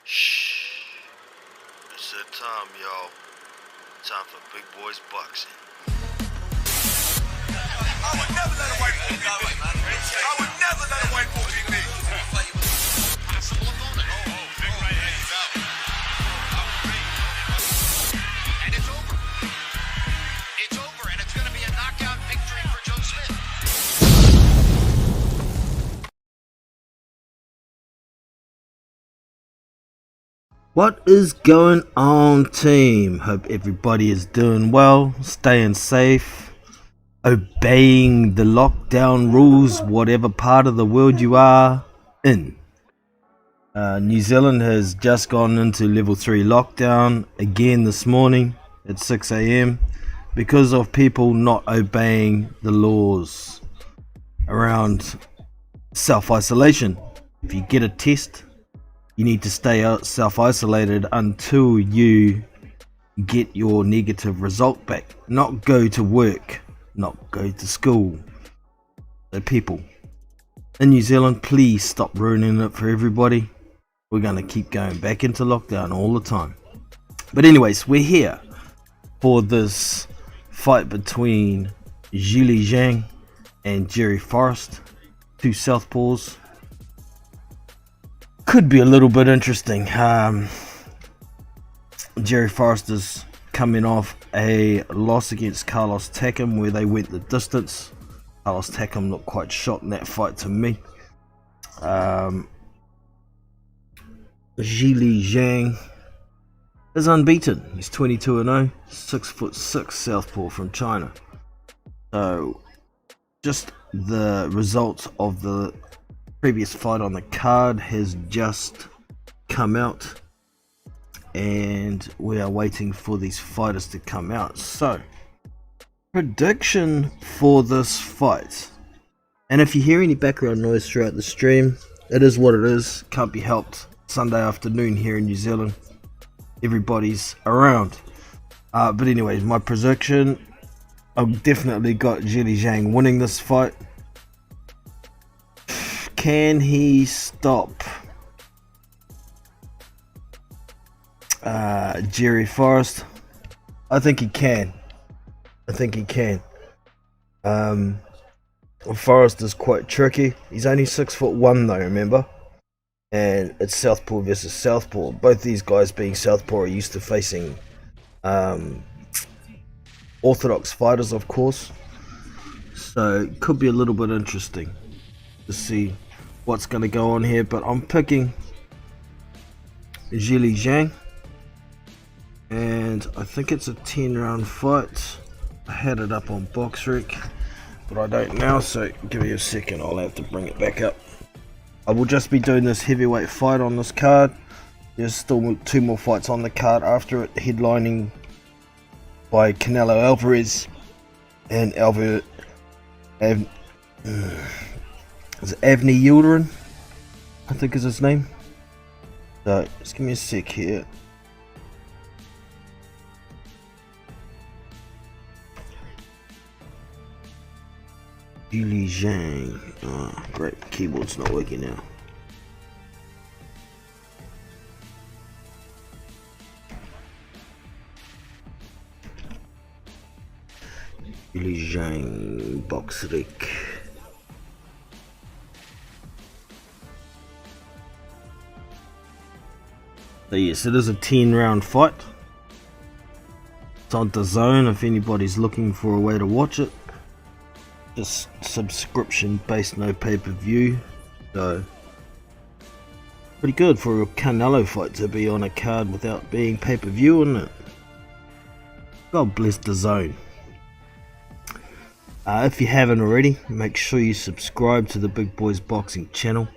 Shh. It's that time, y'all. Time for Big Boys Boxing. I would never let a white boy beat me. I would never let a white boy beat me. Possible opponent. Big right hand, he's out. And it's over. It's over, and it's going to be a knockout victory for Joe Smith. What is going on, team? Hope everybody is doing well, staying safe, obeying the lockdown rules, whatever part of the world you are in. New Zealand has just gone into level 3 lockdown again this morning at 6 a.m. because of people not obeying the laws around self-isolation. If you get a test, you need to stay out self-isolated until you get your negative result back. Not go to work, not go to school. So people in New Zealand, please stop ruining it for everybody. We're going to keep going back into lockdown all the time. But anyways, we're here for this fight between Zhilei Zhang and Forrest, two southpaws. Could be a little bit interesting. Forrest is coming off a loss against Carlos Takam where they went the distance. Carlos Takam looked quite shot in that fight to me. Zhilei Zhang is unbeaten. He's 22-0, 6'6" southpaw from China. So just the results of the previous fight on the card has just come out, and we are waiting for these fighters to come out. So prediction for this fight, and if you hear any background noise throughout the stream, it is what it is, can't be helped. Sunday afternoon here in New Zealand, everybody's around, but anyways, my prediction, I've definitely got Zhilei Zhang winning this fight. Can he stop Forrest? I think he can. Forrest is quite tricky. He's only 6'1" though, remember? And it's southpaw versus southpaw. Both these guys being southpaw are used to facing orthodox fighters, of course. So it could be a little bit interesting to see what's going to go on here, but I'm picking Zhilei Zhang, and I think it's a 10-round fight. I had it up on BoxRec, but I don't now, so give me a second, I'll have to bring it back up. I will just be doing this heavyweight fight on this card. There's still 2 more fights on the card after it, headlining by Canelo Alvarez and is Avni Yildirim, I think is his name. So just give me a sec here. Zhilei Zhang. Oh, great, keyboard's not working now. Zhilei Zhang, BoxRec. So yes, it is a 10-round fight. It's on DAZN if anybody's looking for a way to watch it. Just subscription based, no pay-per-view. So pretty good for a Canelo fight to be on a card without being pay-per-view, isn't it? God bless DAZN. If you haven't already, make sure you subscribe to the Big Boys Boxing channel.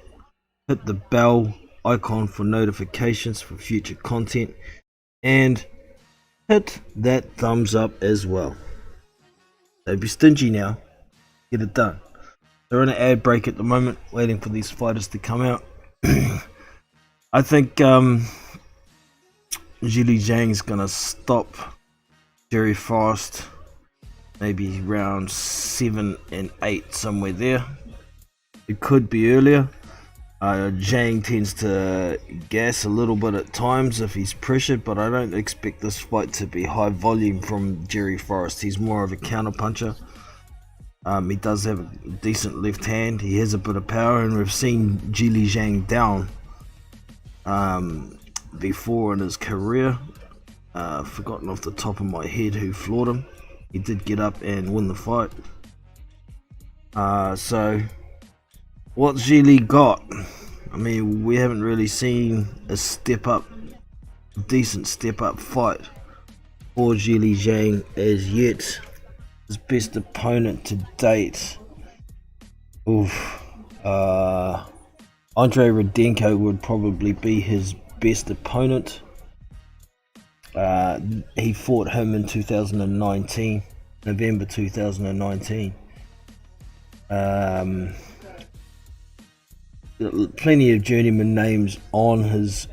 Hit the bell icon for notifications for future content, and hit that thumbs up as well. Don't be stingy now, get it done. They're in an ad break at the moment, waiting for these fighters to come out. I think Zhilei Zhang's gonna stop Forrest maybe round 7 and 8, somewhere there. It could be earlier. Zhang tends to gas a little bit at times if he's pressured, but I don't expect this fight to be high volume from Jerry Forrest. He's more of a counter puncher. He does have a decent left hand. He has a bit of power, and we've seen Zhilei Zhang down before in his career. Forgotten off the top of my head who floored him. He did get up and win the fight. So what Zhilei got? I mean, we haven't really seen a decent step up fight for Zhilei Zhang as yet. His best opponent to date, Andre Rudenko would probably be his best opponent. He fought him in 2019, November 2019. Plenty of journeyman names on his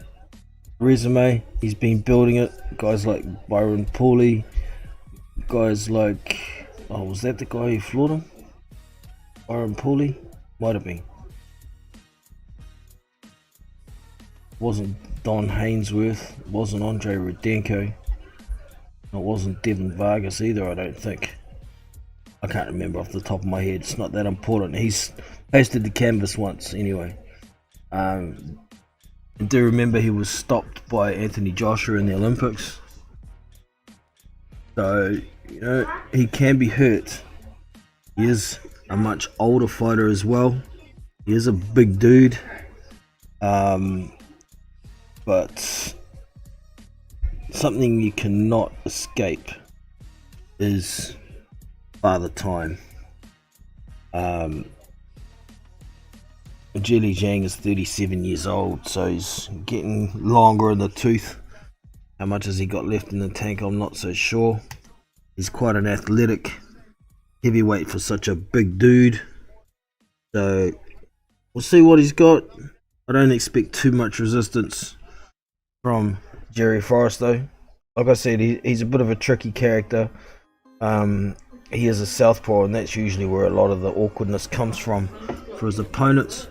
resume. He's been building it. Guys like Byron Pauly, guys like, oh, was that the guy who floored him? Byron Pauly? Might have been. Wasn't Don Hainsworth, wasn't Andre Rudenko, it wasn't Devin Vargas either, I don't think. I can't remember off the top of my head, it's not that important. He's pasted the canvas once anyway. I do remember he was stopped by Anthony Joshua in the Olympics. So, you know, he can be hurt. He is a much older fighter as well. He is a big dude. But something you cannot escape is father time. Zhilei Zhang is 37 years old, so he's getting longer in the tooth. How much has he got left in the tank, I'm not so sure. He's quite an athletic heavyweight for such a big dude. So we'll see what he's got. I don't expect too much resistance from Jerry Forrest though. Like I said, he's a bit of a tricky character. He is a southpaw, and that's usually where a lot of the awkwardness comes from for his opponents.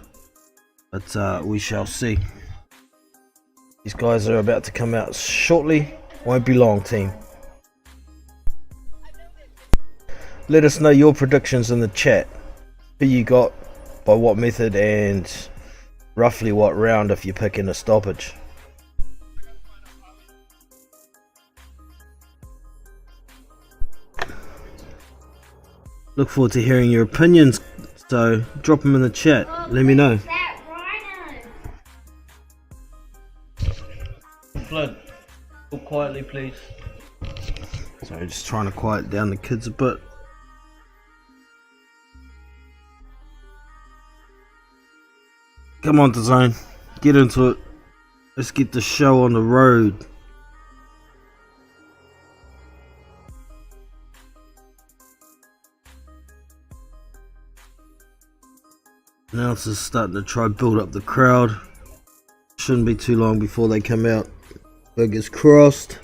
But we shall see. These guys are about to come out shortly. Won't be long, team. Let us know your predictions in the chat. Who you got, by what method, and roughly what round if you're picking a stoppage. Look forward to hearing your opinions, so drop them in the chat. Let me know. Flood, talk quietly please. Sorry, just trying to quiet down the kids a bit. Come on, Zhang, get into it. Let's get the show on the road. Now it's just starting to try build up the crowd. Shouldn't be too long before they come out. Fingers crossed.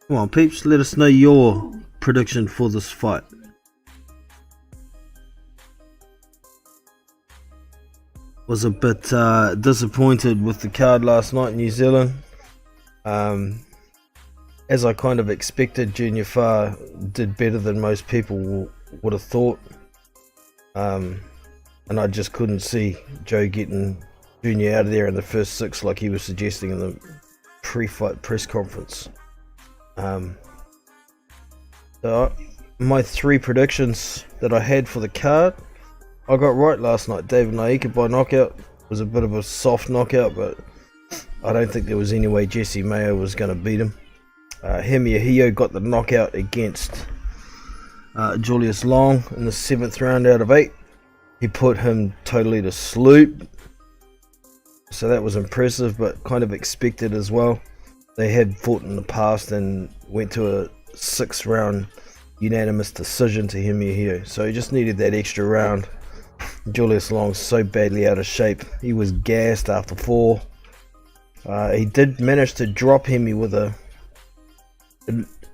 Come on, peeps, let us know your prediction for this fight. Was a bit disappointed with the card last night in New Zealand. As I kind of expected, Junior Farr did better than most people would have thought. And I just couldn't see Joe getting Junior out of there in the first 6 like he was suggesting in the pre-fight press conference. So my 3 predictions that I had for the card, I got right last night. David Naika by knockout. It was a bit of a soft knockout, but I don't think there was any way Jesse Mayo was going to beat him. Hemia got the knockout against Julius Long in the 7th round out of 8. He put him totally to sleep. So that was impressive, but kind of expected as well. They had fought in the past and went to a 6th round unanimous decision to Hemia. So he just needed that extra round. Julius Long's so badly out of shape. He was gassed after 4. He did manage to drop Hemi with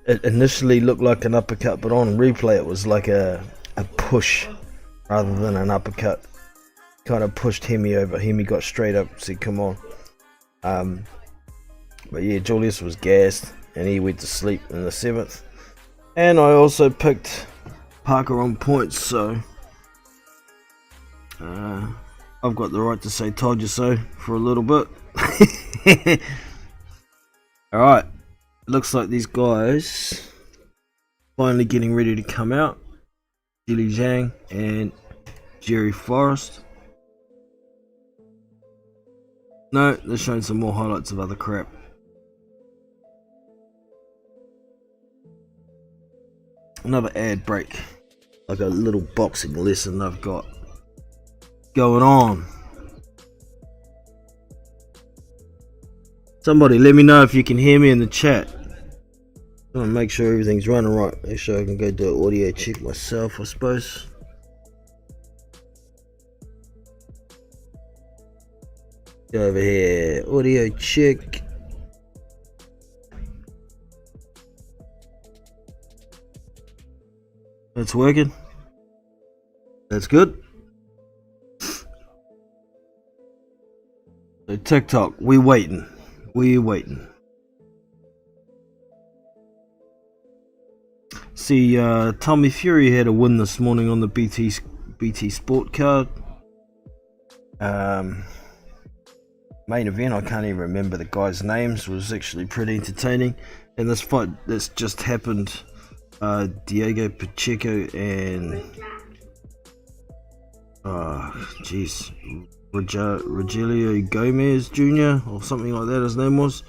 it initially looked like an uppercut, but on replay it was like a push rather than an uppercut. kind of pushed Hemi over. Hemi got straight up, said come on. But yeah, Julius was gassed and he went to sleep in the 7th. And I also picked Parker on points, so I've got the right to say told you so for a little bit. Alright, looks like these guys finally getting ready to come out. Zhilei Zhang and Jerry Forrest. No, they're showing some more highlights of other crap. Another ad break, like a little boxing lesson I've got going on. Somebody let me know if you can hear me in the chat. I want to make sure everything's running right. Make sure I can go do an audio check myself, I suppose. Go over here, audio check. It's working. That's good. So TikTok, we waiting. See, Tommy Fury had a win this morning on the BT Sport card. Main event, I can't even remember the guys' names, was actually pretty entertaining. And this fight that's just happened, Diego Pacheco and Rogelio Gomez Jr. or something like that his name was.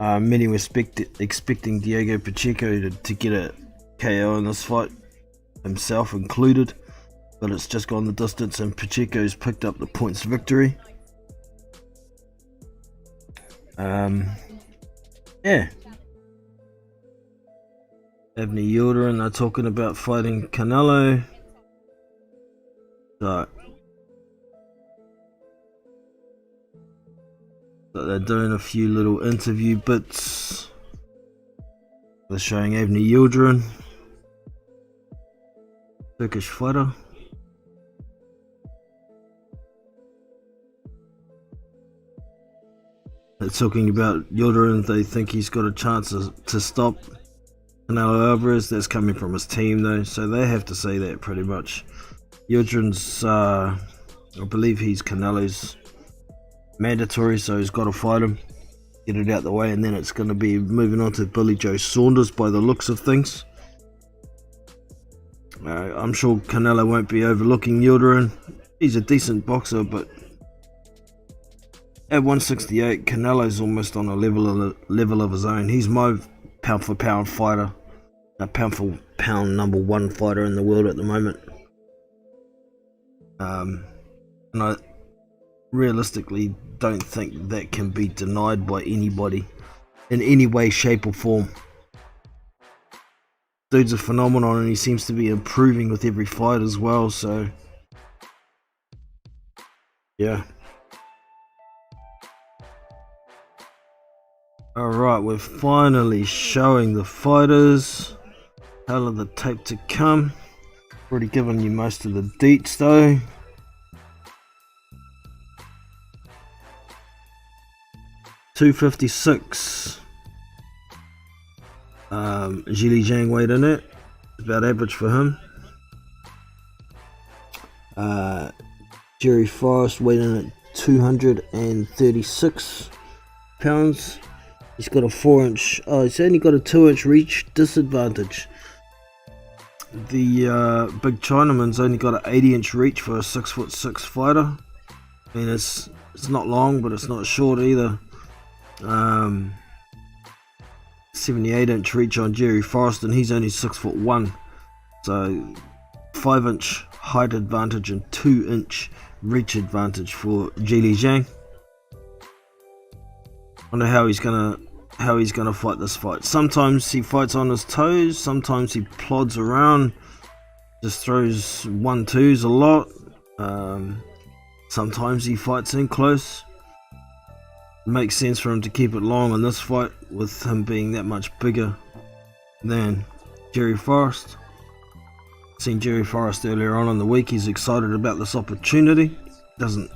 Many were expecting Diego Pacheco to get a KO in this fight, himself included, but it's just gone the distance and Pacheco's picked up the points victory. Yeah. Avni Yildirim, they're talking about fighting Canelo. So they're doing a few little interview bits. They're showing Avni Yildirim, Turkish fighter. They're talking about Yildirim. They think he's got a chance to stop Canelo Alvarez. That's coming from his team though, so they have to say that pretty much. Yildirim's, I believe he's Canelo's mandatory, so he's got to fight him, get it out the way, and then it's going to be moving on to Billy Joe Saunders by the looks of things. I'm sure Canelo won't be overlooking Yildirim. He's a decent boxer, but at 168, Canelo's almost on a level of his own. He's my pound for pound fighter, a pound for pound #1 fighter in the world at the moment. And I realistically don't think that can be denied by anybody in any way, shape or form. Dude's a phenomenon and he seems to be improving with every fight as well, so yeah. Alright, we're finally showing the fighters. Hell of the tape to come. Already given you most of the deets though. $256. Zhilei Zhang weight in it. About average for him. Jerry Forrest weight in at 236 pounds. He's got a 4-inch. Oh, he's only got a 2-inch reach disadvantage. The big Chinaman's only got an 80-inch reach for a 6'6" fighter. I mean, it's not long, but it's not short either. 78-inch reach on Jerry Forrest, and he's only 6'1". So 5-inch height advantage and 2-inch reach advantage for Zhilei Zhang. Wonder how he's gonna fight this fight. Sometimes he fights on his toes, sometimes he plods around, just throws 1-2s a lot. Sometimes he fights in close. It makes sense for him to keep it long in this fight with him being that much bigger than Jerry Forrest. Seen Jerry Forrest earlier on in the week. He's excited about this opportunity. doesn't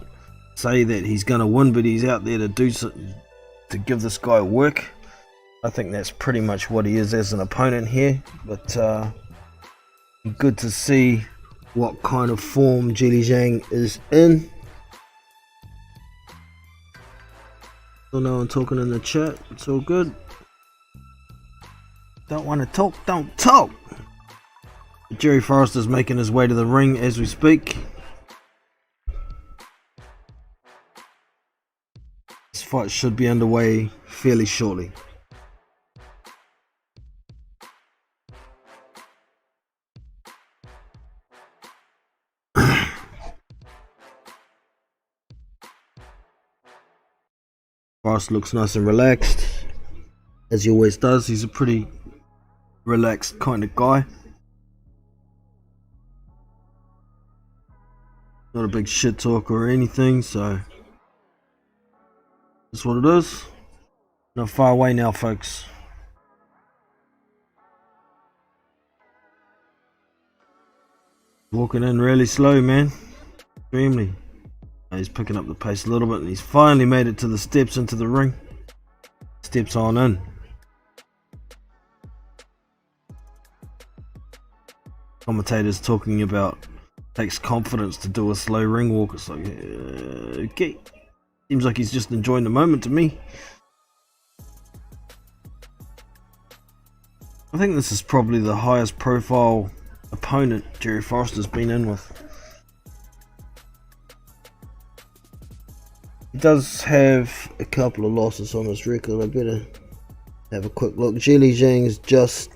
say that he's going to win, but he's out there to do something, to give this guy work. I think that's pretty much what he is as an opponent here. But good to see what kind of form Zhang is in. Still no one talking in the chat. It's all good. Don't want to talk, don't talk. Forrest is making his way to the ring as we speak. This fight should be underway fairly shortly. Forrest looks nice and relaxed, as he always does. He's a pretty relaxed kind of guy. Not a big shit talker or anything, so that's what it is. Not far away now, folks. Walking in really slow, man. Extremely. He's picking up the pace a little bit, and he's finally made it to the steps into the ring. Steps on in. Commentators talking about takes confidence to do a slow ring walk. It's like, okay. Seems like he's just enjoying the moment to me. I think this is probably the highest profile opponent Forrest has been in with. He does have a couple of losses on his record. I better have a quick look. Zhang's just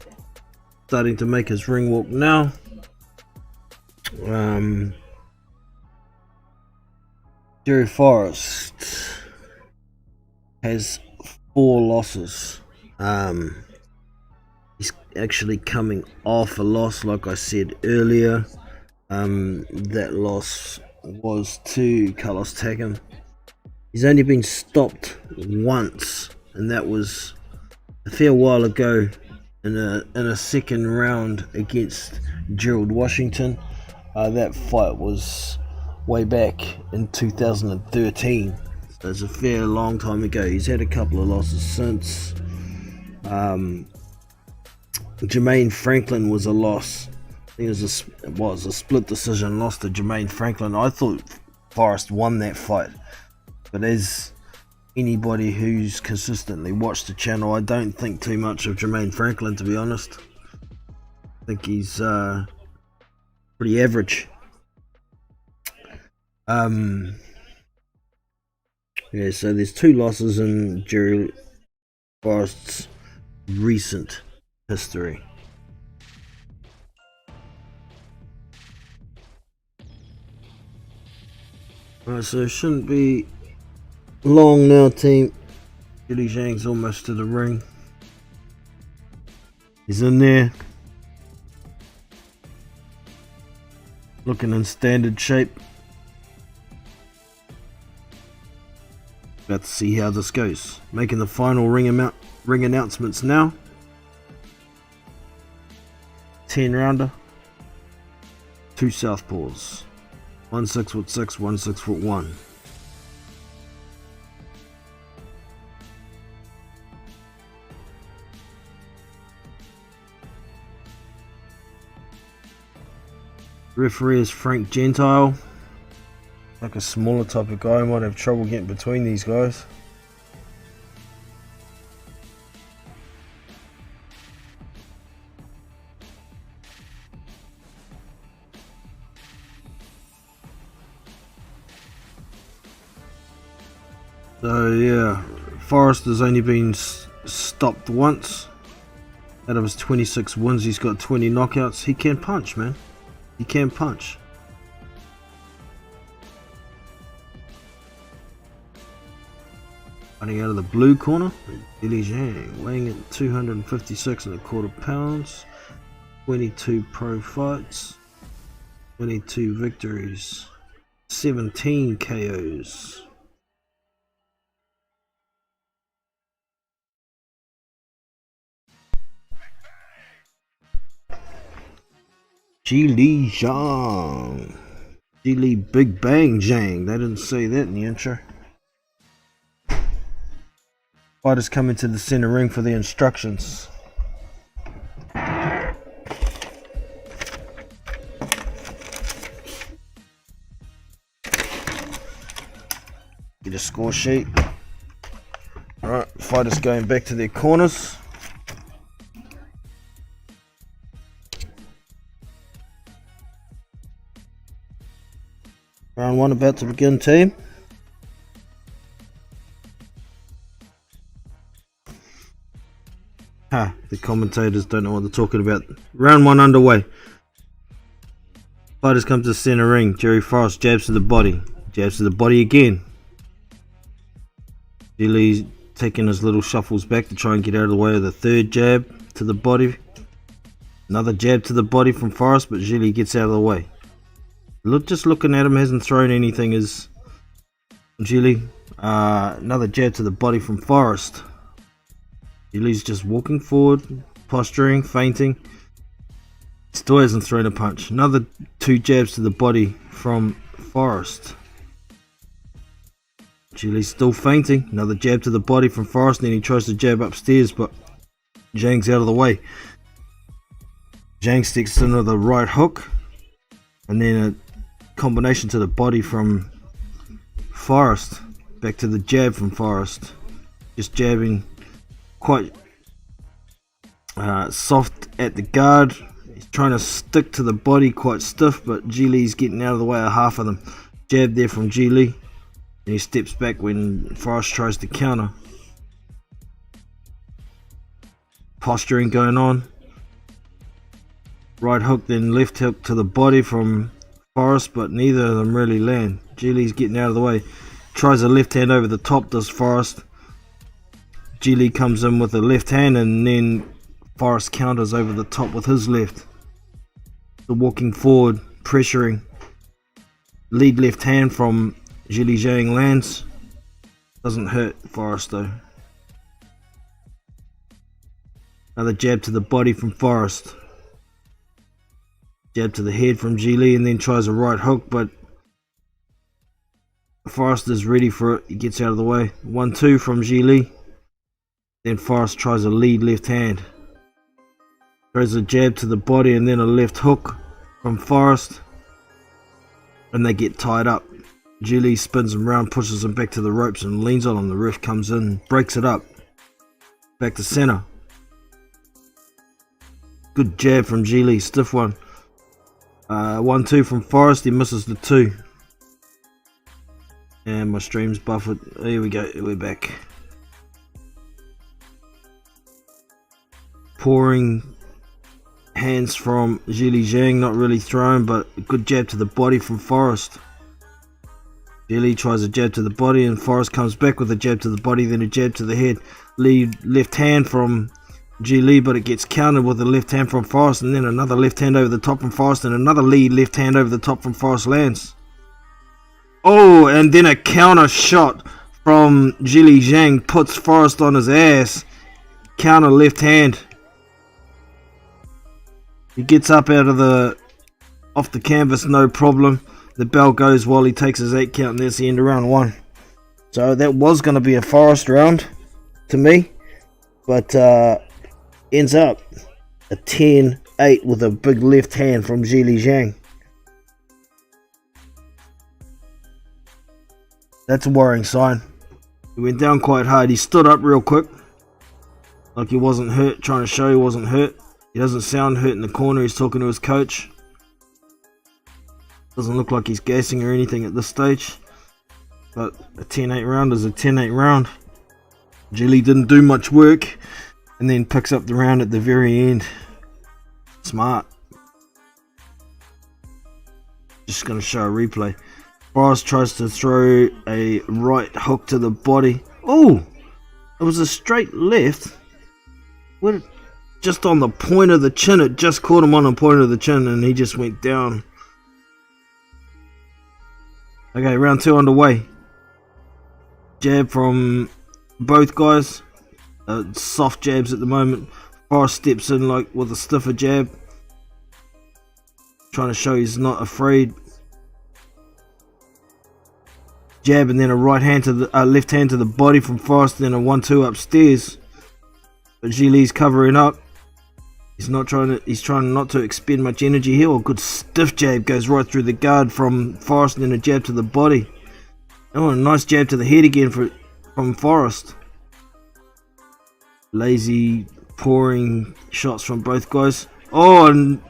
starting to make his ring walk now. Forrest has 4 losses. He's actually coming off a loss, like I said earlier. That loss was to Carlos Takam. He's only been stopped once, and that was a fair while ago in a second round against Gerald Washington. That fight was way back in 2013, so it's a fair long time ago. He's had a couple of losses since. Jermaine Franklin was a loss. I think it was a split decision loss to Jermaine Franklin. I thought Forrest won that fight, but as anybody who's consistently watched the channel, I don't think too much of Jermaine Franklin, to be honest. I think he's pretty average. Yeah, so there's 2 losses in Jerry Forrest's recent history. Alright, so it shouldn't be long now, team. Zhang's almost to the ring. He's in there, looking in standard shape. About to see how this goes. Making the final ring announcements now. 10 rounder. 2 southpaws. 1 6'6", 1 6'1". Referee is Frank Gentile. Like a smaller type of guy, might have trouble getting between these guys. So yeah, Forrest has only been stopped once. Out of his 26 wins, he's got 20 knockouts. He can punch, man. He can punch. Running out of the blue corner, Zhang, weighing at 256.25 pounds, 22 pro fights, 22 victories, 17 KOs. Zhilei. Zhilei Big Bang Zhang. They didn't say that in the intro. Fighters come into the center ring for the instructions. Get a score sheet. Alright, fighters going back to their corners. Round 1 about to begin, team. The commentators don't know what they're talking about. Round 1 underway. Fighters come to the center ring. Jerry Forrest jabs to the body. Jabs to the body again. Zhilei's taking his little shuffles back to try and get out of the way of the third jab to the body. Another jab to the body from Forrest, but Zhilei gets out of the way. Just looking at him, hasn't thrown anything as Zhilei. Another jab to the body from Forrest. Zhilei's just walking forward, posturing, feinting. Still hasn't thrown a punch. Another 2 jabs to the body from Forrest. Zhilei's still feinting. Another jab to the body from Forrest. Then he tries to jab upstairs, but Zhang's out of the way. Zhang sticks into the right hook. And then a combination to the body from Forrest. Back to the jab from Forrest. Just jabbing quite soft at the guard. He's trying to stick to the body quite stiff, but Zhilei's getting out of the way of half of them. Jab there from Zhilei. And he steps back when Forrest tries to counter. Posturing going on. Right hook, then left hook to the body from Forrest, but neither of them really land. Zhilei's getting out of the way. Tries a left hand over the top, does Forrest. Zhilei comes in with a left hand, and then Forrest counters over the top with his left. So walking forward, pressuring. Lead left hand from Zhilei Zhang lands. Doesn't hurt Forrest though. Another jab to the body from Forrest. Jab to the head from Zhilei, and then tries a right hook, but Forrest is ready for it. He gets out of the way. 1-2 from Zhilei. Then Forrest tries a lead left hand. Throws a jab to the body and then a left hook from Forrest. And they get tied up. Zhilei spins him round, pushes him back to the ropes and leans on him. The ref comes in, breaks it up. Back to center. Good jab from Zhilei, stiff one. 1-2 from Forrest, he misses the 2. And my stream's buffered. Here we go, we're back. Pouring hands from Zhilei Zhang, not really thrown, but a good jab to the body from Forrest. Zhilei tries a jab to the body and Forrest comes back with a jab to the body, then a jab to the head. Lead left hand from Zhilei, but it gets countered with a left hand from Forrest, and then another left hand over the top from Forrest, and another lead left hand over the top from Forrest lands. Oh, and then a counter shot from Zhilei Zhang puts Forrest on his ass. Counter left hand. He gets up out of off the canvas, no problem. The bell goes while he takes his 8 count, and that's the end of round 1. So that was going to be a Forrest round to me, but ends up a 10-8 with a big left hand from Zhilei Zhang. That's a worrying sign. He went down quite hard. He stood up real quick, like he wasn't hurt, trying to show he wasn't hurt. He doesn't sound hurt in the corner. He's talking to his coach. Doesn't look like he's gassing or anything at this stage. But a 10-8 round is a 10-8 round. Zhilei didn't do much work and then picks up the round at the very end. Smart. Just going to show a replay. Forrest tries to throw a right hook to the body. Oh! It was a straight left. What? Just on the point of the chin. It just caught him on the point of the chin and he just went down. Okay, round 2 underway. Jab from both guys. Soft jabs at the moment. Forrest steps in like with a stiffer jab. Trying to show he's not afraid. jab and then a right hand to the left hand to the body from Forrest, then a 1-2 upstairs. But Zhilei's covering up. He's trying not to expend much energy here. A good stiff jab goes right through the guard from Forrest, and then a jab to the body. Oh, a nice jab to the head again from Forrest. Lazy pouring shots from both guys. Oh, and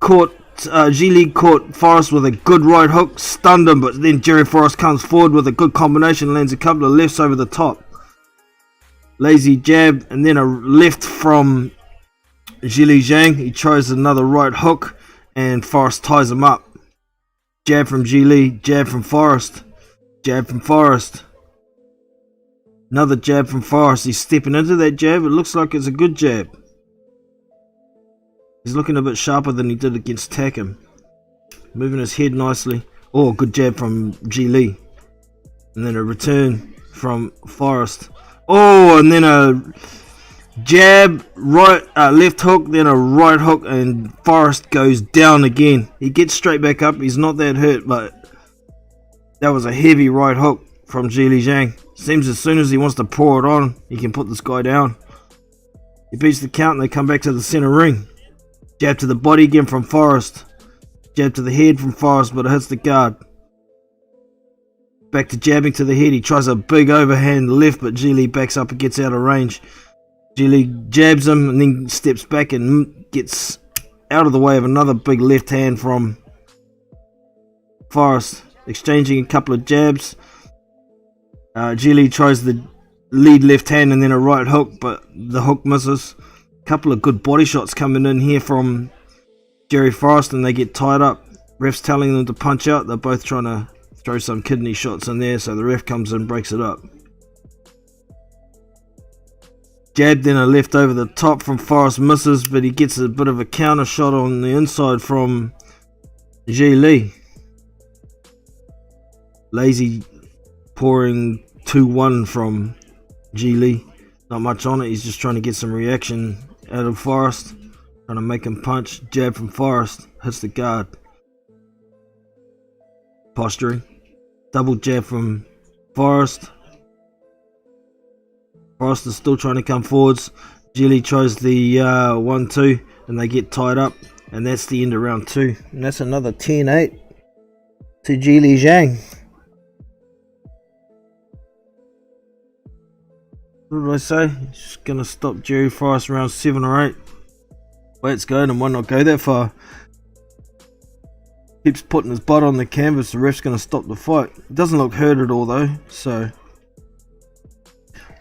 Zhilei caught Forrest with a good right hook, stunned him, but then Jerry Forrest comes forward with a good combination, lands a couple of lefts over the top. Lazy jab, and then a left from Zhang. He tries another right hook, and Forrest ties him up. Jab from Zhilei, jab from Forrest, jab from Forrest. Another jab from Forrest. He's stepping into that jab. It looks like it's a good jab. He's looking a bit sharper than he did against Takum. Moving his head nicely. Oh, good jab from Zhilei. And then a return from Forrest. Oh, and then a jab, left hook, then a right hook, and Forrest goes down again. He gets straight back up. He's not that hurt, but that was a heavy right hook from Zhang. Seems as soon as he wants to pour it on, he can put this guy down. He beats the count and they come back to the center ring. Jab to the body again from Forrest. Jab to the head from Forrest, but it hits the guard. Back to jabbing to the head. He tries a big overhand left, but Zhilei backs up and gets out of range. Zhilei jabs him and then steps back and gets out of the way of another big left hand from Forrest. Exchanging a couple of jabs. Zhilei tries the lead left hand and then a right hook, but the hook misses. Couple of good body shots coming in here from Jerry Forrest, and they get tied up. Ref's telling them to punch out. They're both trying to throw some kidney shots in there, so the ref comes in and breaks it up. Jab, then a left over the top from Forrest, misses, but he gets a bit of a counter shot on the inside from Zhilei. Lazy pouring 2-1 from Zhilei. Not much on it. He's just trying to get some reaction out of Forrest. Trying to make him punch. Jab from Forrest. Hits the guard. Posturing. Double jab from Forrest. Forrest is still trying to come forwards. Zhilei tries the 1-2 and they get tied up. And that's the end of round 2. And that's another 10-8 to Zhang. What did I say? Just gonna stop Jerry Forrest around 7 or 8. Way it's going, and might not go that far. Keeps putting his butt on the canvas. The ref's gonna stop the fight. It doesn't look hurt at all though, so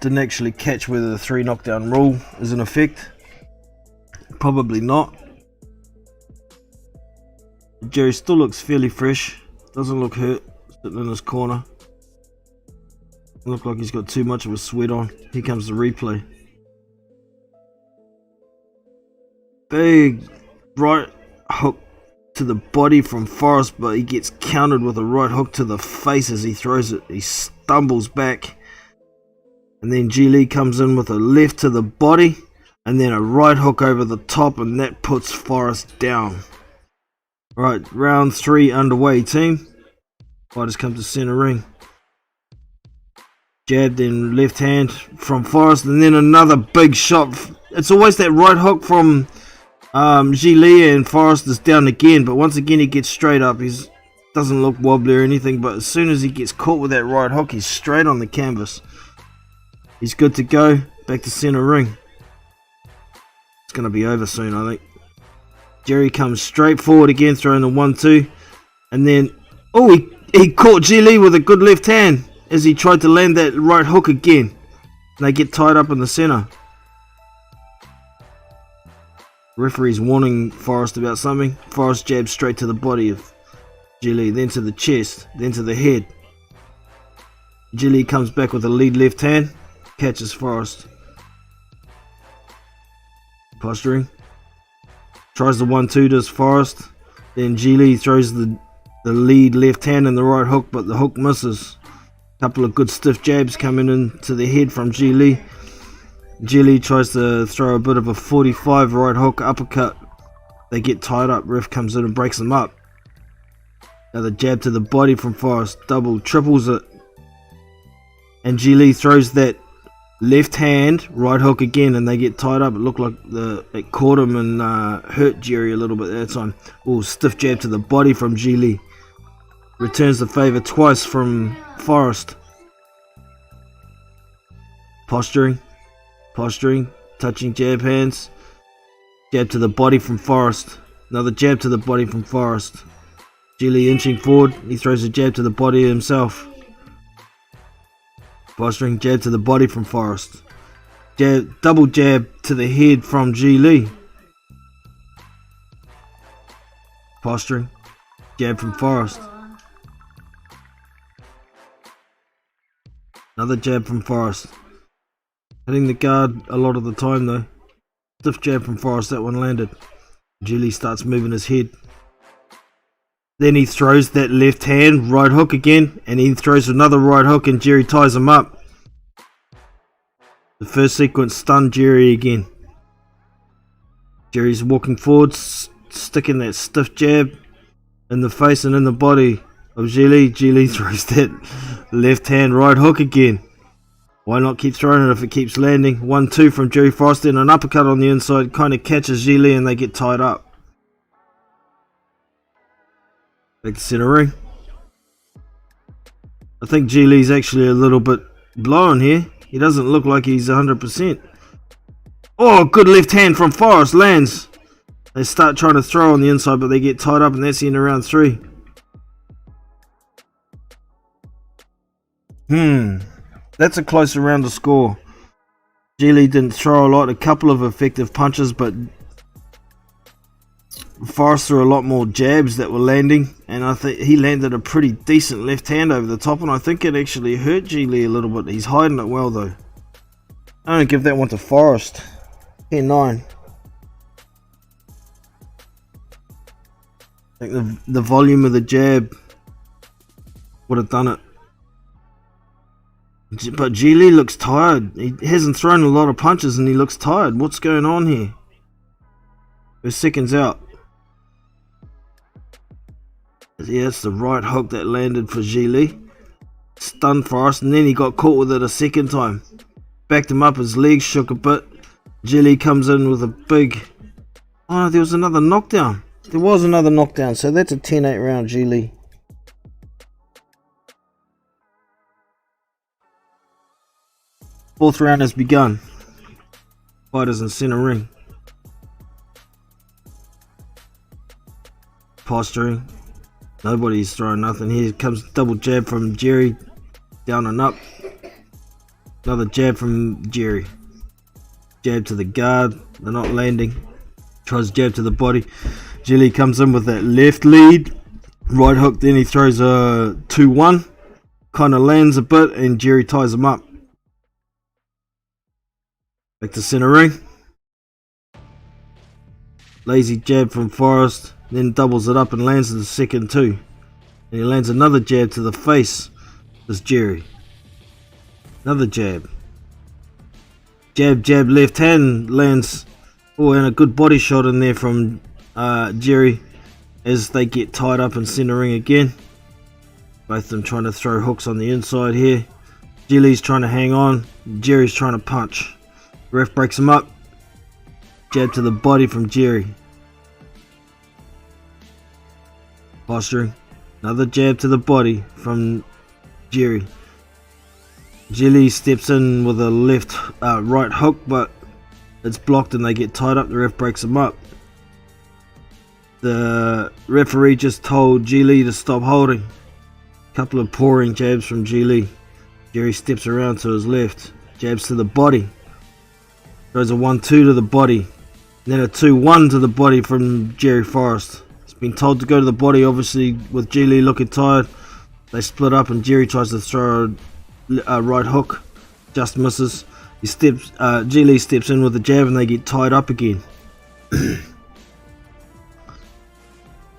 didn't actually catch whether the 3 knockdown rule is in effect. Probably not. Jerry still looks fairly fresh. Doesn't look hurt. Sitting in his corner. Look like he's got too much of a sweat on. Here comes the replay. Big right hook to the body from Forrest, but he gets countered with a right hook to the face as he throws it. He stumbles back. And then Zhilei comes in with a left to the body. And then a right hook over the top, and that puts Forrest down. Right, round 3 underway, team. Fighters come to center ring. Jab, then left hand from Forrest, and then another big shot. It's always that right hook from Zhilei, and Forrest is down again, but once again he gets straight up. He doesn't look wobbly or anything, but as soon as he gets caught with that right hook, he's straight on the canvas. He's good to go. Back to center ring. It's going to be over soon, I think. Jerry comes straight forward again, throwing the 1-2, and then he caught Zhilei with a good left hand as he tried to land that right hook again. They get tied up in the center. Referee's warning Forrest about something. Forrest jabs straight to the body of Zhilei, then to the chest, then to the head. Zhilei comes back with a lead left hand, catches Forrest. Posturing. Tries the 1-2, does Forrest. Then Zhilei throws the lead left hand and the right hook, but the hook misses. Couple of good stiff jabs coming into the head from Zhilei. Zhilei tries to throw a bit of a 45 right hook uppercut. They get tied up. Ref comes in and breaks them up. Another jab to the body from Forrest. Double, triples it. And Zhilei throws that left hand, right hook again, and they get tied up. It looked like it caught him and hurt Jerry a little bit that time. Oh, stiff jab to the body from Zhilei. Returns the favour twice from Forrest. Posturing, touching jab hands. Jab to the body from Forrest. Another jab to the body from Forrest. Zhilei inching forward. He throws a jab to the body himself. Posturing, jab to the body from Forrest. Jab, double jab to the head from Zhilei. Posturing, jab from Forrest. Another jab from Forrest. Hitting the guard a lot of the time though. Stiff jab from Forrest, that one landed. Zhilei starts moving his head. Then he throws that left hand, right hook again, and he throws another right hook and Jerry ties him up. The first sequence stunned Jerry again. Jerry's walking forward, sticking that stiff jab in the face and in the body of Zhilei. Zhilei throws that left hand, right hook again. Why not keep throwing it if it keeps landing? 1-2 from Jerry Forrest, and an uppercut on the inside kind of catches Zhilei and they get tied up. Back to center ring. I think Zhilei's actually a little bit blown here. He doesn't look like he's 100%. Oh, good left hand from Forrest, lands. They start trying to throw on the inside, but they get tied up, and that's the end of round 3. That's a closer round to score. Zhilei didn't throw a lot, a couple of effective punches, but Forrest threw a lot more jabs that were landing, and I think he landed a pretty decent left hand over the top, and I think it actually hurt Zhilei a little bit. He's hiding it well though. I'm going to give that one to Forrest. 10-9. I think the volume of the jab would have done it. But Zhilei looks tired. He hasn't thrown a lot of punches and he looks tired. What's going on here? We're seconds out. Yeah, it's the right hook that landed for Zhilei. Stunned Forrest, and then he got caught with it a second time. Backed him up, his legs shook a bit. Zhilei comes in with a big... Oh, there was another knockdown. There was another knockdown, so that's a 10-8 round, Zhilei. Fourth round has begun. Fighters in center ring. Posturing. Nobody's throwing nothing. Here comes double jab from Jerry. Down and up. Another jab from Jerry. Jab to the guard. They're not landing. Tries jab to the body. Zhilei comes in with that left lead. Right hook. Then he throws a 2-1. Kind of lands a bit and Jerry ties him up. Back to center ring. Lazy jab from Forrest. Then doubles it up and lands the second too. And he lands another jab to the face. This Jerry. Another jab. Jab, jab, left hand lands. Oh, and a good body shot in there from Jerry as they get tied up in center ring again. Both of them trying to throw hooks on the inside here. Zhilei's trying to hang on. Jerry's trying to punch. Ref breaks him up. Jab to the body from Jerry. Posturing. Another jab to the body from Jerry. Zhilei steps in with a right hook, but it's blocked and they get tied up. The ref breaks him up. The referee just told Zhilei to stop holding. Couple of pouring jabs from Zhilei. Jerry steps around to his left. Jabs to the body. Throws a 1-2 to the body. Then a 2-1 to the body from Jerry Forrest. He's been told to go to the body, obviously with Zhilei looking tired. They split up and Jerry tries to throw a right hook. Just misses. Zhilei steps in with a jab and they get tied up again.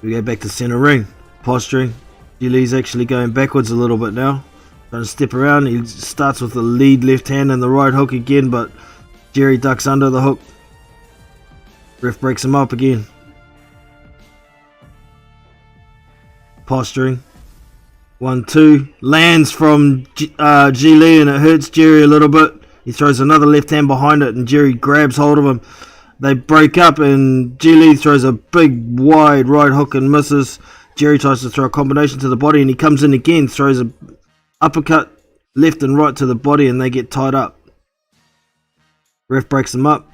We go back to center ring. Posturing. Zhilei's actually going backwards a little bit now. Trying to step around. He starts with the lead left hand and the right hook again, but Jerry ducks under the hook. Ref breaks him up again. Posturing. 1-2. Lands from Zhilei and it hurts Jerry a little bit. He throws another left hand behind it and Jerry grabs hold of him. They break up and Zhilei throws a big wide right hook and misses. Jerry tries to throw a combination to the body and he comes in again, throws a uppercut left and right to the body and they get tied up. Ref breaks them up.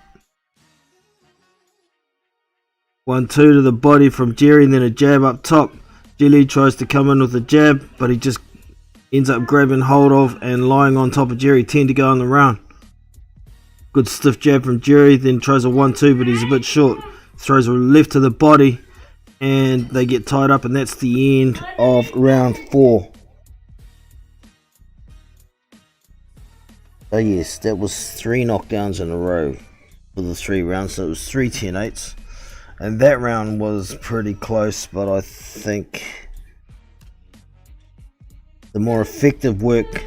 1-2 to the body from Jerry and then a jab up top. Zhilei tries to come in with a jab, but he just ends up grabbing hold of and lying on top of Jerry. 10 to go in the round. Good stiff jab from Jerry, then tries a 1-2, but he's a bit short. Throws a left to the body, and they get tied up, and that's the end of round 4. Oh yes, that was 3 knockdowns in a row for the 3 rounds, so it was 3 10-8s. And that round was pretty close, but I think the more effective work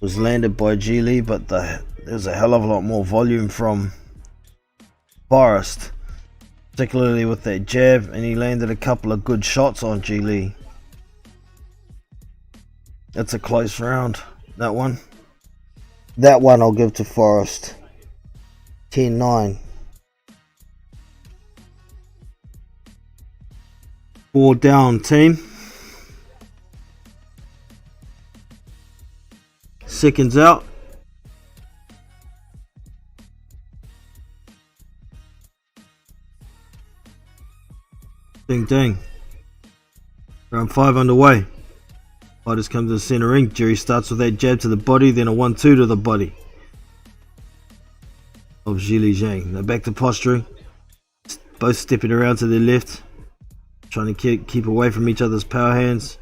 was landed by Zhilei, but there's a hell of a lot more volume from Forrest, particularly with that jab, and he landed a couple of good shots on Zhilei. That's a close round, that one. That one I'll give to Forrest. 10-9. 4 down, team. Seconds out. Ding ding. Round 5 underway. Fighters come to the center ring. Jerry starts with that jab to the body, then a 1-2 to the body of Zhilei Zhang. They're back to posturing. Both stepping around to their left, trying to keep away from each other's power hands.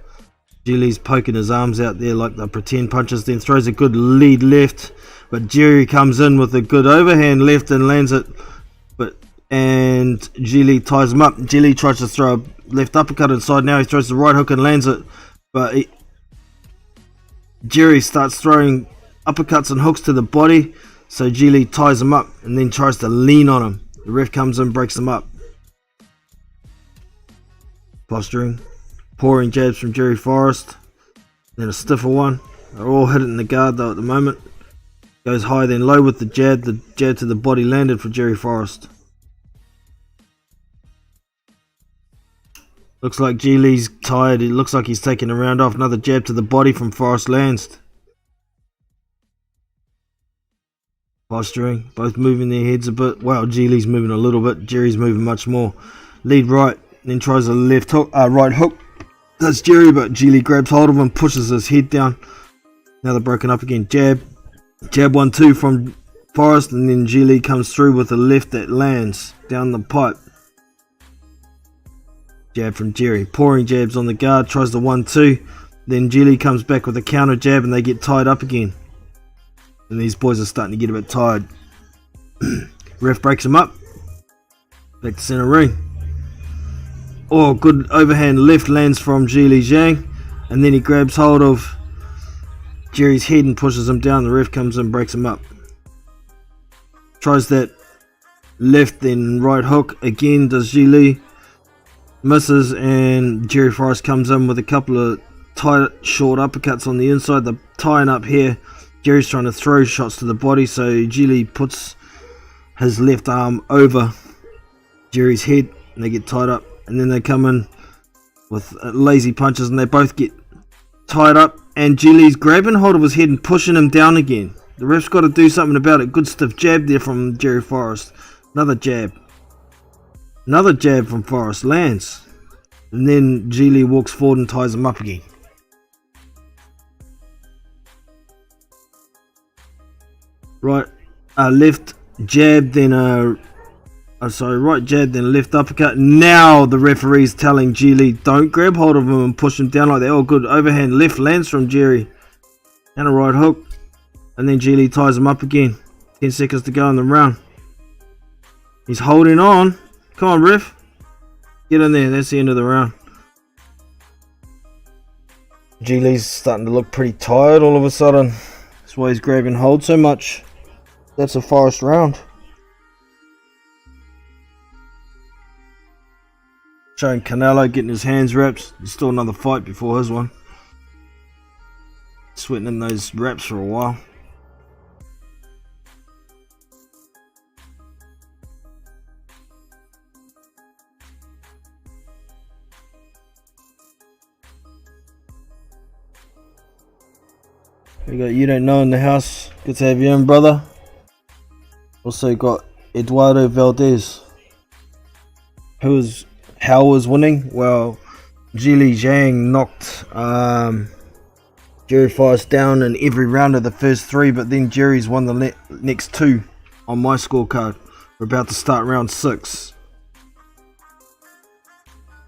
Zhilei's poking his arms out there like the pretend punches, then throws a good lead left, but Jerry comes in with a good overhand left and lands it, and Zhilei ties him up. Zhilei tries to throw a left uppercut inside. Now he throws the right hook and lands it, but Jerry starts throwing uppercuts and hooks to the body, so Zhilei ties him up and then tries to lean on him. The ref comes in, breaks him up. Posturing, pouring jabs from Jerry Forrest, then a stiffer one. They're all hitting the guard though at the moment. Goes high then low with the jab. The jab to the body landed for Jerry Forrest. Looks like Zhilei's tired. It looks like he's taking a round off. Another jab to the body from Forrest lands. Posturing, both moving their heads a bit. Well, Zhilei's moving a little bit. Jerry's moving much more. Lead right, then tries a left hook, right hook. That's Jerry, but Zhilei grabs hold of him, pushes his head down. Now they're broken up again. Jab 1-2 from Forrest, and then Zhilei comes through with a left that lands down the pipe. Jab from Jerry, pouring jabs on the guard, tries the 1-2. Then Zhilei comes back with a counter jab, and they get tied up again. And these boys are starting to get a bit tired. Ref breaks him up. Back to center ring. Oh, good overhand left lands from Zhilei Zhang, and then he grabs hold of Jerry's head and pushes him down. The ref comes in, breaks him up. Tries that left then right hook again, does Zhilei. Misses, and Jerry Forrest comes in with a couple of tight short uppercuts on the inside. They're tying up here. Jerry's trying to throw shots to the body, so Zhilei puts his left arm over Jerry's head and they get tied up. And then they come in with lazy punches and they both get tied up, and Zhilei's grabbing hold of his head and pushing him down again. The ref's got to do something about it. Good stiff jab there from Jerry Forrest. Another jab from Forrest lands, and then Zhilei walks forward and ties him up again. Right, left jab, then right jab, then left uppercut. Now the referee's telling Zhilei, don't grab hold of him and push him down like that. Oh, good overhand left lands from Jerry, and a right hook, and then Zhilei ties him up again. 10 seconds to go in the round. He's holding on. Come on, ref. Get in there. That's the end of the round. Zhilei's starting to look pretty tired all of a sudden. That's why he's grabbing hold so much. That's a Forrest round. Showing Canelo getting his hands wrapped. There's still another fight before his one. Sweating in those wraps for a while. We got You Don't Know in the house. Good to have you in, brother. Also got Eduardo Valdez. How was winning? Well, Zhang knocked Jerry Forrest down in every round of the first 3, but then Jerry's won the next 2 on my scorecard. We're about to start round 6.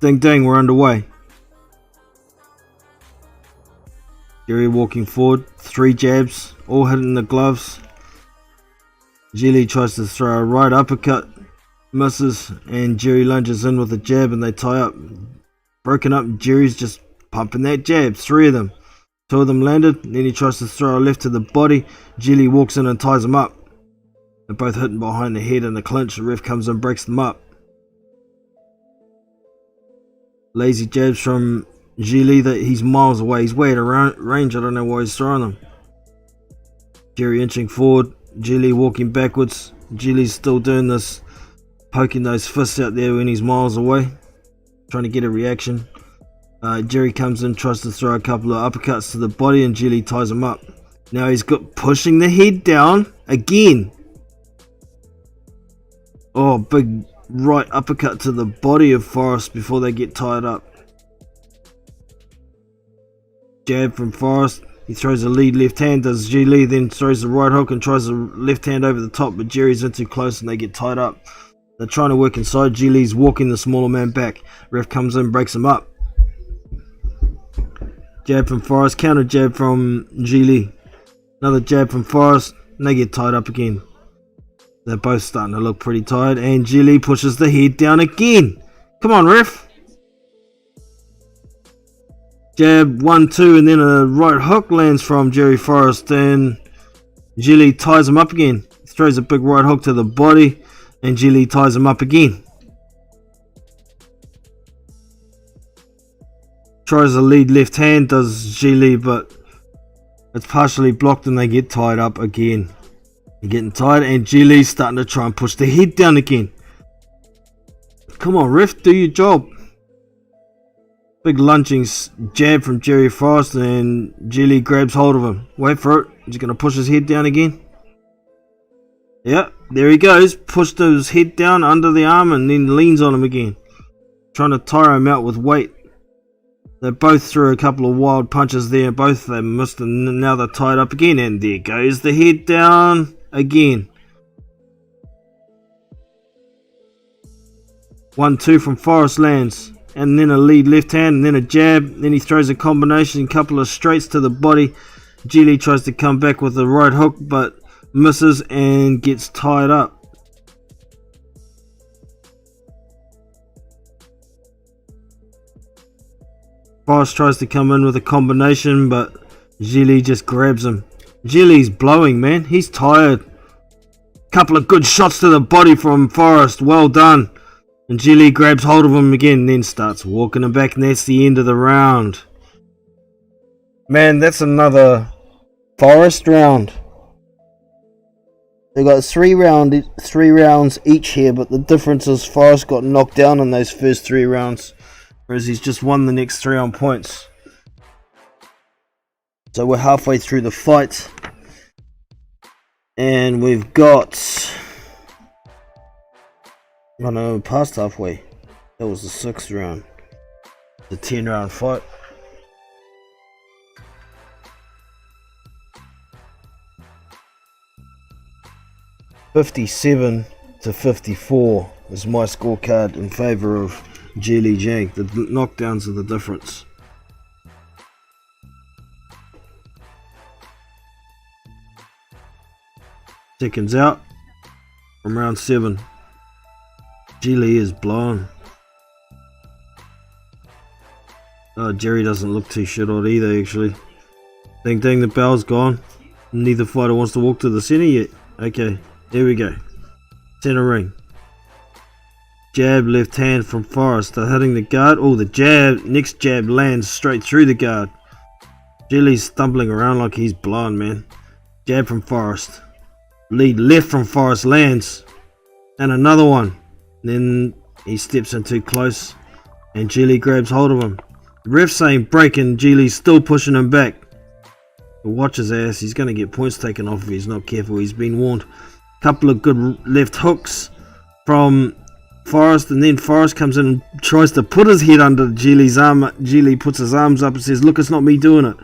Ding ding, we're underway. Jerry walking forward, 3 jabs, all hitting the gloves. Zhilei tries to throw a right uppercut, misses, and Jerry lunges in with a jab and they tie up. Broken up, Jerry's just pumping that jab, 3 of them. 2 of them landed, then he tries to throw a left to the body. Zhilei walks in and ties him up. They're both hitting behind the head in the clinch. The ref comes in, breaks them up. Lazy jabs from Zhilei that he's miles away. He's way out of range. I don't know why he's throwing them. Jerry inching forward. Zhilei walking backwards. Zhilei's still doing this, poking those fists out there when he's miles away, trying to get a reaction. Jerry comes in, tries to throw a couple of uppercuts to the body, and Zhilei ties him up. Now he's got pushing the head down again. Oh, big right uppercut to the body of Forrest before they get tied up. Jab from Forrest. He throws a lead left hand, does Zhilei, then throws the right hook and tries the left hand over the top, but Jerry's in too close and they get tied up. They're trying to work inside. Zhilei's walking the smaller man back. Ref comes in, breaks him up. Jab from Forrest, counter jab from Zhilei. Another jab from Forrest, and they get tied up again. They're both starting to look pretty tired, and Zhilei pushes the head down again. Come on, ref. Jab, 1-2, and then a right hook lands from Jerry Forrest, and Zhilei ties him up again. Throws a big right hook to the body, and Zhilei ties him up again. Tries a lead left hand, does Zhilei, but it's partially blocked and they get tied up again. They're getting tired, and Zhilei's starting to try and push the head down again. Come on, ref, do your job. Big lunging jab from Jerry Forrest, and Zhilei grabs hold of him. Wait for it. He's going to push his head down again. Yep, there he goes. Pushed his head down under the arm and then leans on him again. Trying to tire him out with weight. They both threw a couple of wild punches there. Both of them missed, and now they're tied up again. And there goes the head down again. 1-2 from Forrest lands. And then a lead left hand, and then a jab. Then he throws a combination, couple of straights to the body. Zhilei tries to come back with a right hook, but misses and gets tied up. Forrest tries to come in with a combination, but Zhilei just grabs him. Zhilei's blowing, man. He's tired. Couple of good shots to the body from Forrest. Well done. And Zhilei grabs hold of him again, then starts walking him back, and that's the end of the round. Man, that's another Forrest round. They got three rounds each here, but the difference is Forrest got knocked down in those first 3 rounds, whereas he's just won the next 3 on points. So we're halfway through the fight, and we've got... Oh no, past halfway. That was the 6th round. The 10-round fight. $57-54 is my scorecard in favour of Zhang. The knockdowns are the difference. Seconds out from round 7. Zhilei is blown. Oh, Jerry doesn't look too shit on either, actually. Ding ding, the bell's gone. Neither fighter wants to walk to the center yet. Okay, here we go. Center ring. Jab, left hand from Forrest. They're hitting the guard. Oh, the jab. Next jab lands straight through the guard. Zhilei's stumbling around like he's blind, man. Jab from Forrest. Lead left from Forrest lands. And another one. Then he steps in too close. And Zhilei grabs hold of him. The ref's saying break and Zhilei's still pushing him back. But watch his ass. He's going to get points taken off if he's not careful. He's been warned. Couple of good left hooks from Forrest, and then Forrest comes in and tries to put his head under Zhilei's arm. Zhilei puts his arms up and says, look, it's not me doing it.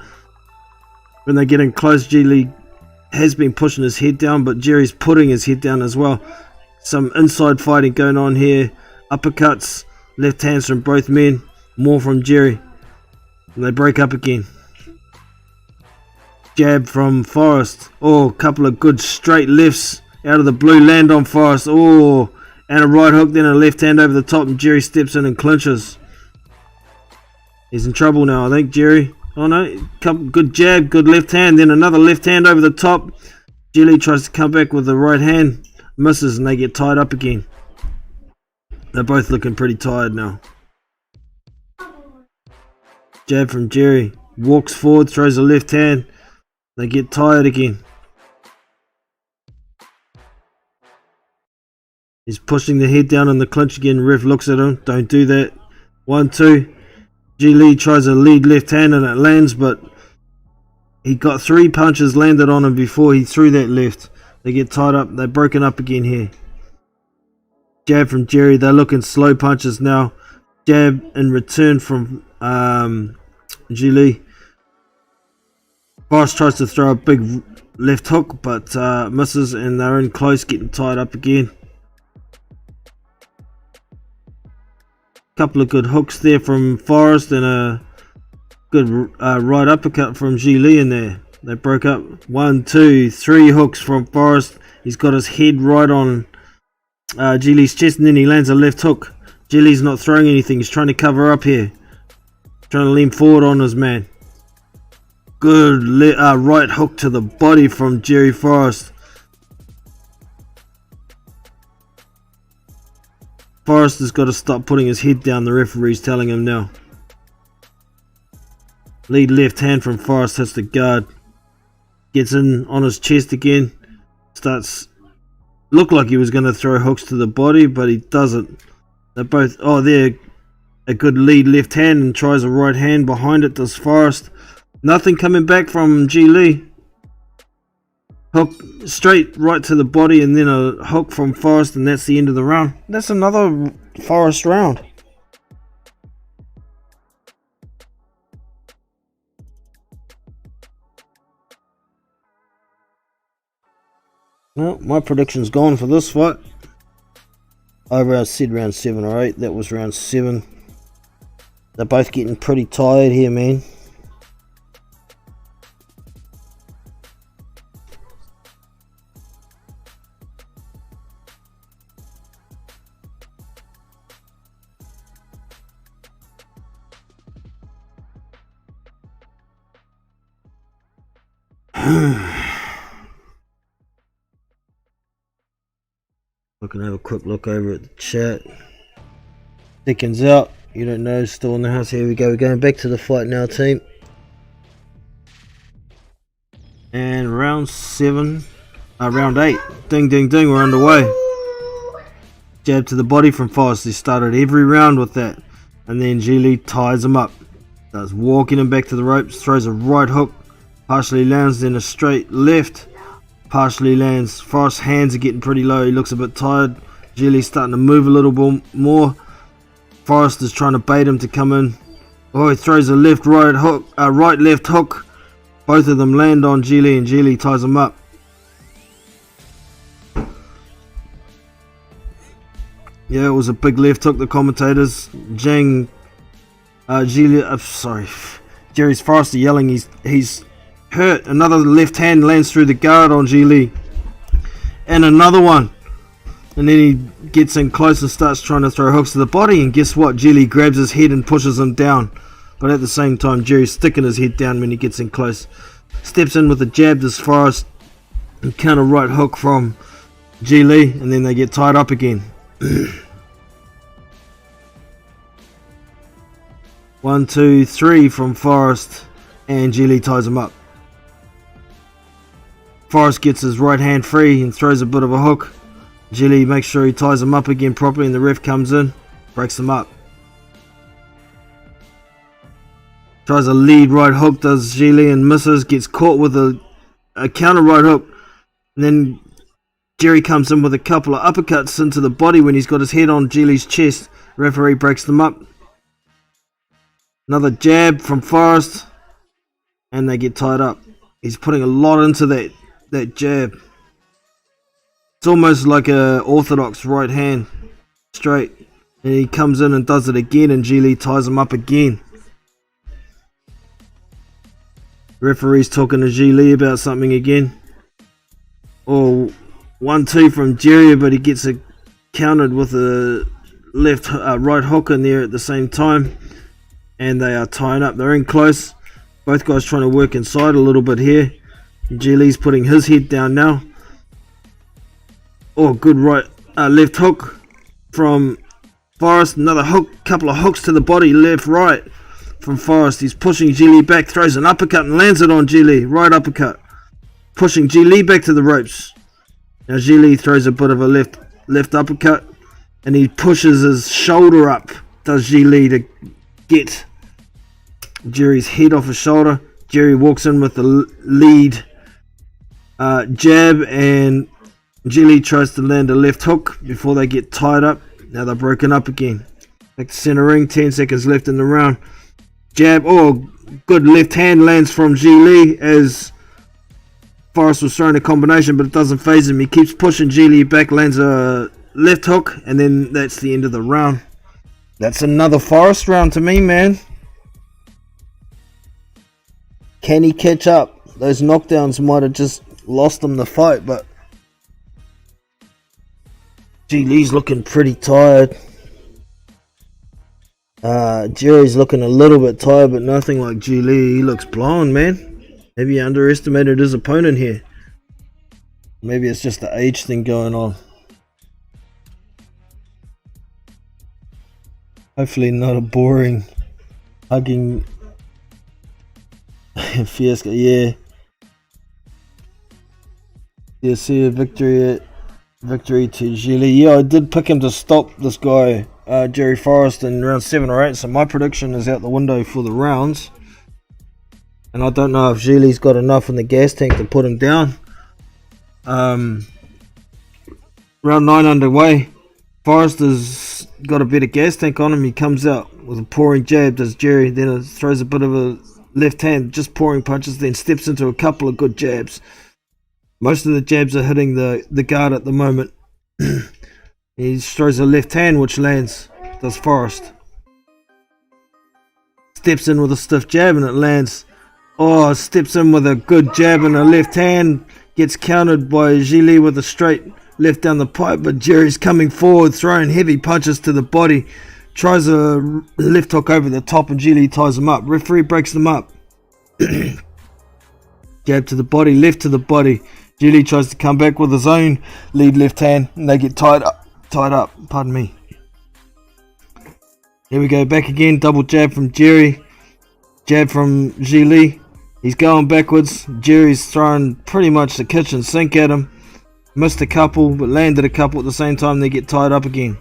When they get in close, Zhilei has been pushing his head down, but Jerry's putting his head down as well. Some inside fighting going on here. Uppercuts, left hands from both men, more from Jerry. And they break up again. Jab from Forrest. Oh, a couple of good straight lefts out of the blue land on Forrest. Oh, and a right hook, then a left hand over the top, and Jerry steps in and clinches. He's in trouble now, I think, Jerry. Oh no, good jab, good left hand, then another left hand over the top. Zhilei tries to come back with the right hand, misses, and they get tied up again. They're both looking pretty tired now. Jab from Jerry, walks forward, throws a left hand. They get tired again. He's pushing the head down in the clinch again. Ref looks at him. Don't do that. 1, 2. Zhilei tries a lead left hand and it lands, but he got 3 punches landed on him before he threw that left. They get tied up. They're broken up again here. Jab from Jerry. They're looking slow punches now. Jab in return from Zhilei. Forrest tries to throw a big left hook, but misses, and they're in close, getting tied up again. Couple of good hooks there from Forrest and a good right uppercut from Zhilei in there. They broke up. 1, 2, 3 hooks from Forrest. He's got his head right on Zhilei's chest, and then he lands a left hook. Zhilei's not throwing anything. He's trying to cover up here. Trying to lean forward on his man. Good right hook to the body from Jerry Forrest. Forrest has got to stop putting his head down, the referee's telling him now. Lead left hand from Forrest hits the guard. Gets in on his chest again. Starts, looked like he was going to throw hooks to the body, but he doesn't. They're both, oh there, a good lead left hand, and tries a right hand behind it, does Forrest. Nothing coming back from Zhilei. Hook straight right to the body, and then a hook from Forrest, and that's the end of the round. That's another Forrest round. Well, my prediction's gone for this fight. I said round 7 or 8. That was round 7. They're both getting pretty tired here, man. I can have a quick look over at the chat. Seconds out. You don't know, still in the house. Here we go. We're going back to the fight now, team. And round 7. Round 8. Ding, ding, ding. We're underway. Jab to the body from Forrest. He started every round with that. And then Zhilei ties him up. Starts walking him back to the ropes. Throws a right hook. Partially lands, then a straight left. Partially lands. Forrest's hands are getting pretty low. He looks a bit tired. Zhilei's starting to move a little bit more. Forrest is trying to bait him to come in. Oh, he throws a left right hook, right left hook. Both of them land on Zhilei, and Zhilei ties him up. Yeah, it was a big left hook. The commentators, Zhang, Jerry's Forrest are yelling. He's hurt. Another left hand lands through the guard on Zhilei, and another one. And then he gets in close and starts trying to throw hooks to the body, and guess what? Zhilei grabs his head and pushes him down. But at the same time, Jerry's sticking his head down when he gets in close. Steps in with a jab as Forrest, and counter right hook from Zhilei, and then they get tied up again. 1, 2, 3 from Forrest, and Zhilei ties him up. Forrest gets his right hand free and throws a bit of a hook. Zhilei makes sure he ties him up again properly, and the ref comes in, breaks him up. Tries a lead right hook, does Zhilei, and misses, gets caught with a counter right hook. And then Jerry comes in with a couple of uppercuts into the body when he's got his head on Zhilei's chest. Referee breaks them up. Another jab from Forrest, and they get tied up. He's putting a lot into that jab. It's almost like a orthodox right hand, straight. And he comes in and does it again, and Zhilei ties him up again. Referee's talking to Zhilei about something again. Oh, 1, 2 from Jerry, but he gets countered with a right hook in there at the same time. And they are tying up. They're in close. Both guys trying to work inside a little bit here. Zhilei's putting his head down now. Oh, good left hook from Forrest. Another hook, couple of hooks to the body, left, right from Forrest. He's pushing Zhilei back, throws an uppercut and lands it on Zhilei. Right uppercut. Pushing Zhilei back to the ropes. Now Zhilei throws a bit of a left uppercut, and he pushes his shoulder up, does Zhilei, to get Jerry's head off his shoulder. Jerry walks in with the lead jab, and Zhilei tries to land a left hook before they get tied up. Now they're broken up again. Back to center ring, 10 seconds left in the round. Jab, oh, good left hand lands from Zhilei as Forrest was throwing a combination, but it doesn't faze him. He keeps pushing Zhilei back, lands a left hook, and then that's the end of the round. That's another Forrest round to me, man. Can he catch up? Those knockdowns might have just lost him the fight, but Zhilei's looking pretty tired. Jerry's looking a little bit tired, but nothing like Zhilei. He looks blown, man. Maybe he underestimated his opponent here. Maybe it's just the age thing going on. Hopefully not a boring hugging fiasco. Yeah, see a victory to Zhilei. Yeah, I did pick him to stop this guy, Jerry Forrest, in round 7 or 8. So my prediction is out the window for the rounds. And I don't know if Zhilei's got enough in the gas tank to put him down. Round 9 underway. Forrest has got a bit of gas tank on him. He comes out with a pouring jab, does Jerry. Then it throws a bit of a left hand, just pouring punches, then steps into a couple of good jabs. Most of the jabs are hitting the guard at the moment. He throws a left hand, which lands, does Forrest. Steps in with a stiff jab and it lands. Oh, steps in with a good jab and a left hand. Gets countered by Zhilei with a straight left down the pipe, but Jerry's coming forward, throwing heavy punches to the body. Tries a left hook over the top and Zhilei ties him up. Referee breaks them up. Jab to the body, left to the body. Zhilei tries to come back with his own lead left hand and they get tied up. Pardon me. Here we go, back again. Double jab from Jerry. Jab from Zhilei. He's going backwards. Jerry's throwing pretty much the kitchen sink at him. Missed a couple, but landed a couple at the same time. They get tied up again.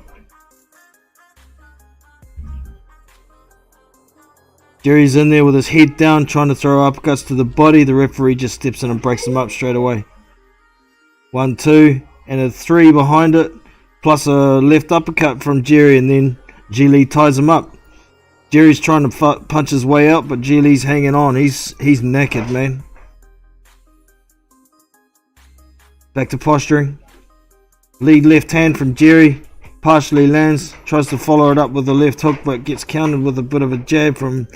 Jerry's in there with his head down, trying to throw uppercuts to the body. The referee just steps in and breaks him up straight away. 1, 2, and a 3 behind it, plus a left uppercut from Jerry, and then Zhilei ties him up. Jerry's trying to punch his way out, but Zhilei's hanging on. He's knackered, man. Back to posturing. Lead left hand from Jerry. Partially lands. Tries to follow it up with a left hook, but gets countered with a bit of a jab from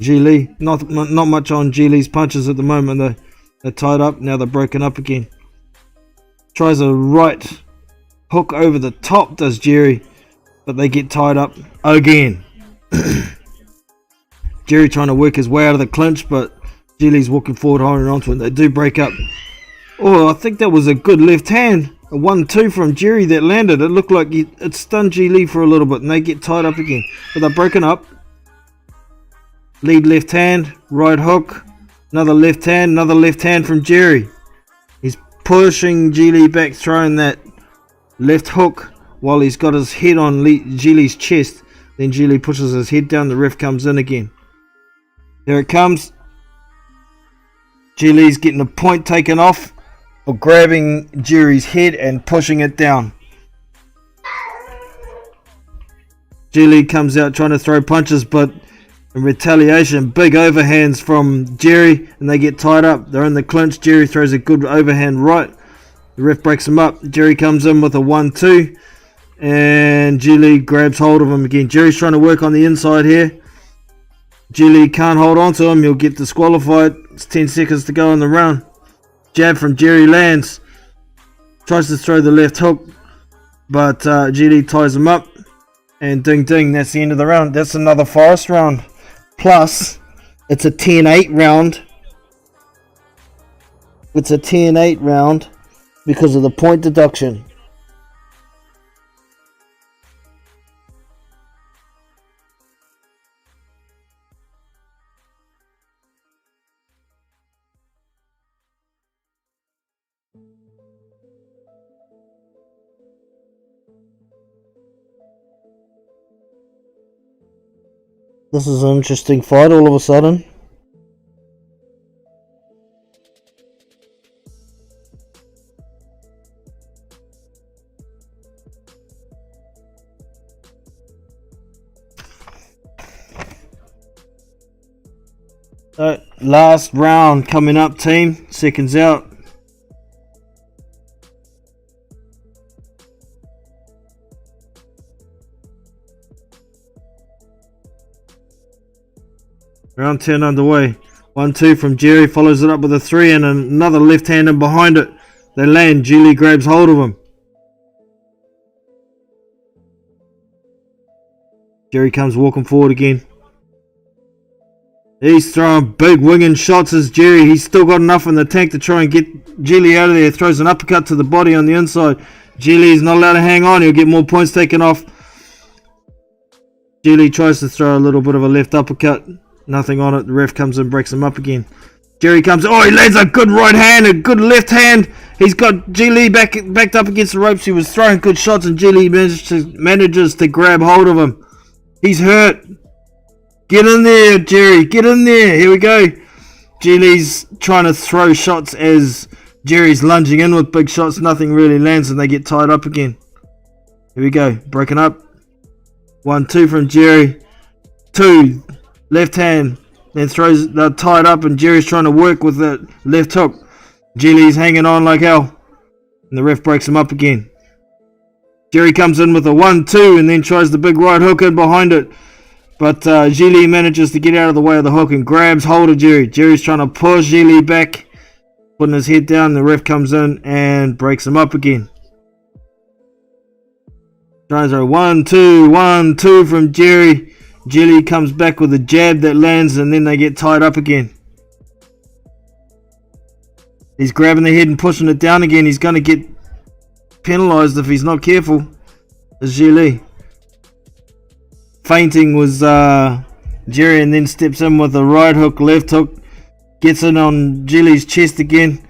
Zhilei. Not much on Zhilei's punches at the moment, though. They're tied up. Now they're broken up again. Tries a right hook over the top, does Jerry. But they get tied up again. Jerry trying to work his way out of the clinch, but Zhilei's walking forward, holding onto it. They do break up. Oh, I think that was a good left hand. A 1-2 from Jerry that landed. It looked like it stunned Zhilei for a little bit, and they get tied up again. But they're broken up. Lead left hand, right hook, another left hand from Zhilei. He's pushing Zhilei back, throwing that left hook while he's got his head on Zhilei's chest. Then Zhilei pushes his head down, the ref comes in again. Here it comes. Zhilei's getting a point taken off for grabbing Zhilei's head and pushing it down. Zhilei comes out trying to throw punches, but in retaliation, big overhands from Zhilei, and they get tied up. They're in the clinch. Zhilei throws a good overhand right. The ref breaks him up. Zhilei comes in with a 1-2, and Zhilei grabs hold of him again. Zhilei's trying to work on the inside here. Zhilei can't hold on to him. He'll get disqualified. It's 10 seconds to go in the round. Jab from Zhilei lands. Tries to throw the left hook, but Zhilei ties him up. And ding ding, that's the end of the round. That's another Forrest round. Plus, it's a 10-8 round. It's a 10-8 round because of the point deduction. This is an interesting fight all of a sudden. Last round coming up, team. Seconds out. Round 10 underway. 1-2 from Zhilei, follows it up with a 3 and another left hand in behind it. They land. Zhilei grabs hold of him. Zhilei comes walking forward again. He's throwing big winging shots as Zhilei. He's still got enough in the tank to try and get Zhilei out of there. Throws an uppercut to the body on the inside. Zhilei is not allowed to hang on. He'll get more points taken off. Zhilei tries to throw a little bit of a left uppercut. Nothing on it. The ref comes in, breaks him up again. Zhilei comes. Oh, he lands a good right hand, a good left hand. He's got Zhilei backed up against the ropes. He was throwing good shots, and Zhilei manages to grab hold of him. He's hurt. Get in there, Zhilei. Get in there. Here we go. Zhilei's trying to throw shots as Zhilei's lunging in with big shots. Nothing really lands, and they get tied up again. Here we go. Broken up. 1-2 from Zhilei. 2. Left hand, then throws, they're tied up, and Zhilei's trying to work with the left hook. Zhilei's hanging on like hell, and the ref breaks him up again. Zhilei comes in with a 1-2 and then tries the big right hook in behind it, but Zhilei manages to get out of the way of the hook and grabs hold of Zhilei. Zhilei's trying to push Zhilei back, putting his head down. The ref comes in and breaks him up again. Tries a 1-2 from Zhilei. Zhilei comes back with a jab that lands, and then they get tied up again. He's grabbing the head and pushing it down again. He's going to get penalised if he's not careful. It's Zhilei. Feinting was Zhilei, and then steps in with a right hook, left hook. Gets in on Zhilei's chest again.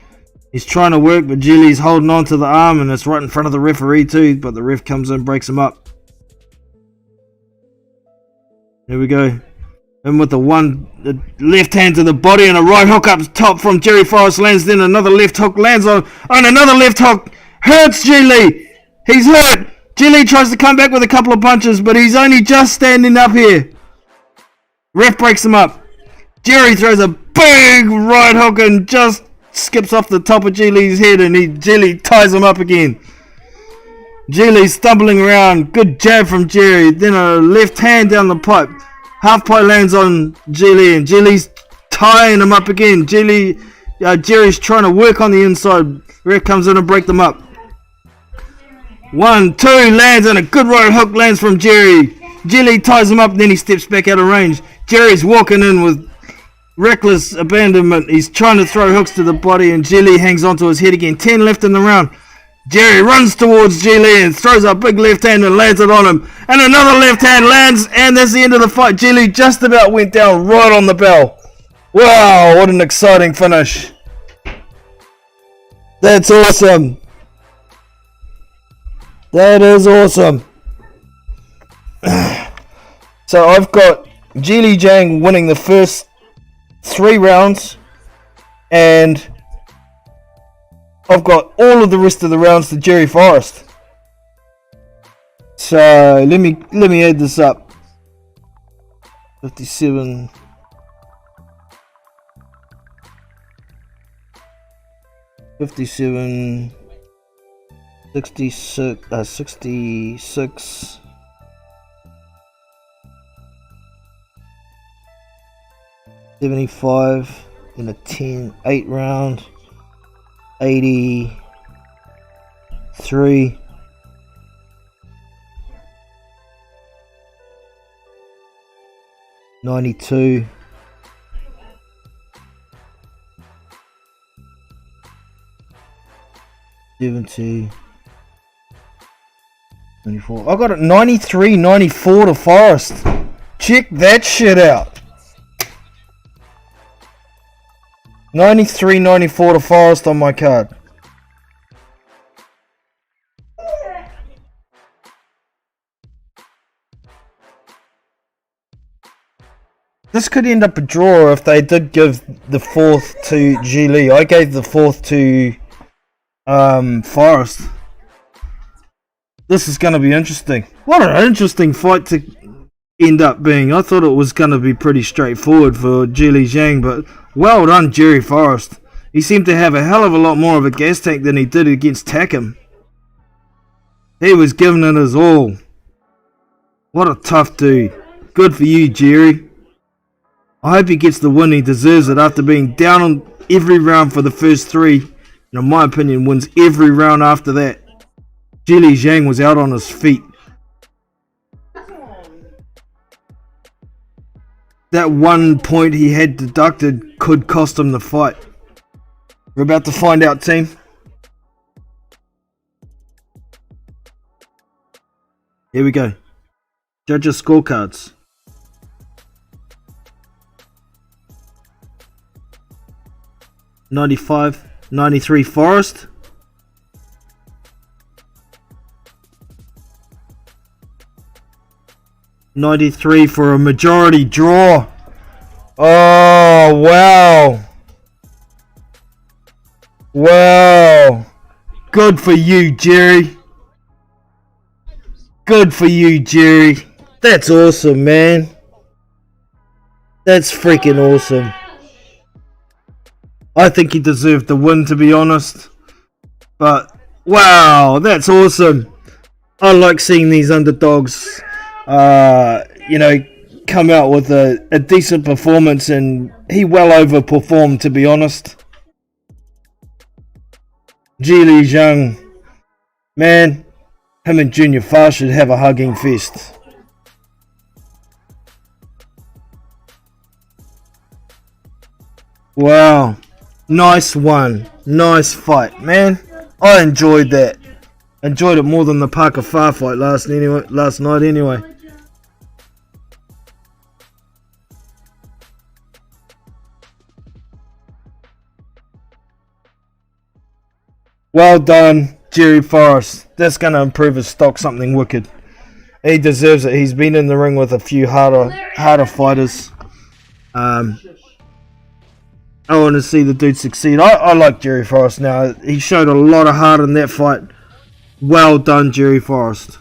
He's trying to work, but Zhilei's holding on to the arm, and it's right in front of the referee too. But the ref comes in, breaks him up. Here we go. And with the left hand to the body and a right hook up top from Zhilei. Forrest lands, then another left hook lands on another left hook. Hurts Zhilei. He's hurt. Zhilei tries to come back with a couple of punches, but he's only just standing up here. Ref breaks him up. Zhilei throws a big right hook and just skips off the top of Zhilei's head, and Zhilei ties him up again. Zhilei stumbling around. Good jab from Zhilei. Then a left hand down the pipe. Half pipe lands on Zhilei, and Zhilei's tying him up again. Zhilei's trying to work on the inside. Ref comes in and break them up. 1-2 lands, and a good right hook lands from Zhilei. Zhilei ties him up, then he steps back out of range. Zhilei's walking in with reckless abandonment. He's trying to throw hooks to the body, and Zhilei hangs onto his head again. 10 left in the round. Jerry runs towards Zhilei and throws a big left hand and lands it on him. And another left hand lands, and that's the end of the fight. Zhilei just about went down right on the bell. Wow, what an exciting finish. That's awesome. That is awesome. So I've got Zhang winning the first 3 rounds, and I've got all of the rest of the rounds to Jerry Forrest. So let me add this up. 57. 57. 66. 66. 75 in a 8 round. 83. 92. 70. 94. I got it 93, 94 to Forrest. Check that shit out. 93, 94 to Forrest on my card. This could end up a draw if they did give the 4th to Zhilei. I gave the 4th to Forrest. This is going to be interesting. What an interesting fight to end up being. I thought it was going to be pretty straightforward for Zhang, but well done, Jerry Forrest. He seemed to have a hell of a lot more of a gas tank than he did against Takum. He was giving it his all. What a tough dude. Good for you, Jerry. I hope he gets the win he deserves it after being down on every round for the first 3. And in my opinion, wins every round after that. Zhang was out on his feet. That 1 point he had deducted could cost him the fight. We're about to find out, team. Here we go. Judges' scorecards. $95, $93 Forrest. $93 for a majority draw. Oh, wow. Wow. Good for you, Jerry. Good for you, Jerry. That's awesome, man. That's freaking awesome. I think he deserved the win, to be honest. But, wow, that's awesome. I like seeing these underdogs, come out with a decent performance, and he well overperformed, to be honest. Zhang, man, him and Junior Fa should have a hugging fest. Wow, nice one, nice fight, man. I enjoyed that. Enjoyed it more than the Parker Fa fight last night anyway. Well done, Jerry Forrest. That's going to improve his stock something wicked. He deserves it. He's been in the ring with a few harder fighters. I want to see the dude succeed. I like Jerry Forrest now. He showed a lot of heart in that fight. Well done, Jerry Forrest.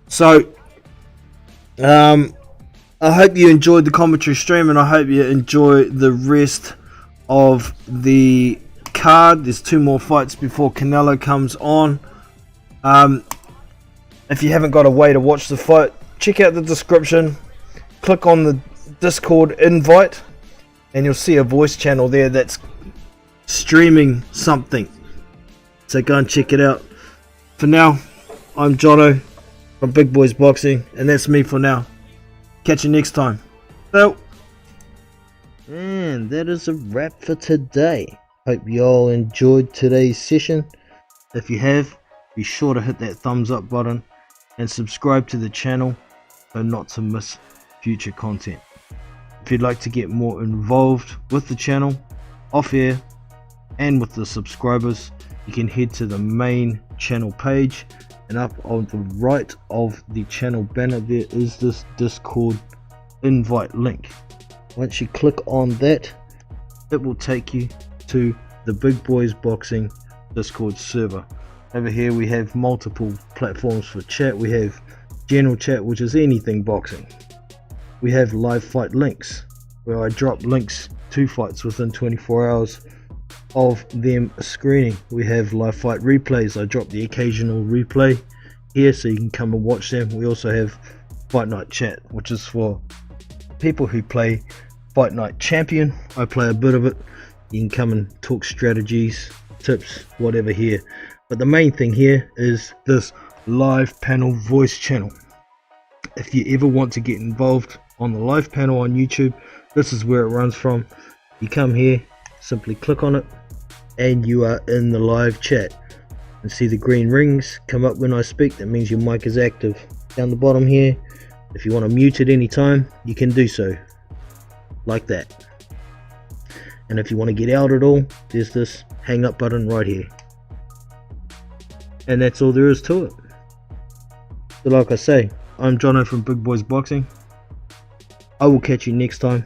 So, I hope you enjoyed the commentary stream, and I hope you enjoy the rest of the card. There's 2 more fights before Canelo comes on. If you haven't got a way to watch the fight, check out the description. Click on the Discord invite, and you'll see a voice channel there that's streaming something. So go and check it out. For now, I'm Jono from Big Boys Boxing, and that's me for now. Catch you next time. So, and that is a wrap for today. Hope you all enjoyed today's session. If you have, be sure to hit that thumbs up button and subscribe to the channel so not to miss future content. If you'd like to get more involved with the channel, off air and with the subscribers, you can head to the main channel page, and up on the right of the channel banner there is this Discord invite link. Once you click on that, it will take you to the Big Boys Boxing Discord server. Over here we have multiple platforms for chat. We have general chat, which is anything boxing. We have live fight links, where I drop links to fights within 24 hours of them screening. We have live fight replays. I drop the occasional replay here so you can come and watch them. We also have Fight Night Chat, which is for people who play Fightnight Champion. I play a bit of it. You can come and talk strategies, tips, whatever here. But the main thing here is this live panel voice channel. If you ever want to get involved on the live panel on YouTube, this is where it runs from. You come here, simply click on it, and you are in the live chat. And see the green rings come up when I speak. That means your mic is active. Down the bottom here, if you want to mute at any time, you can do so, like that. And if you want to get out at all, there's this hang up button right here. And that's all there is to it. So like I say, I'm Jono from Big Boys Boxing. I will catch you next time.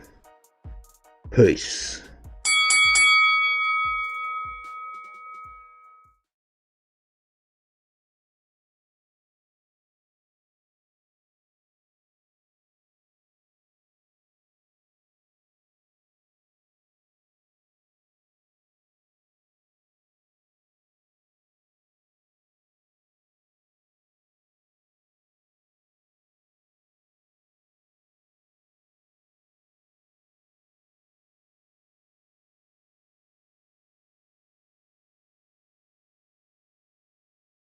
Peace.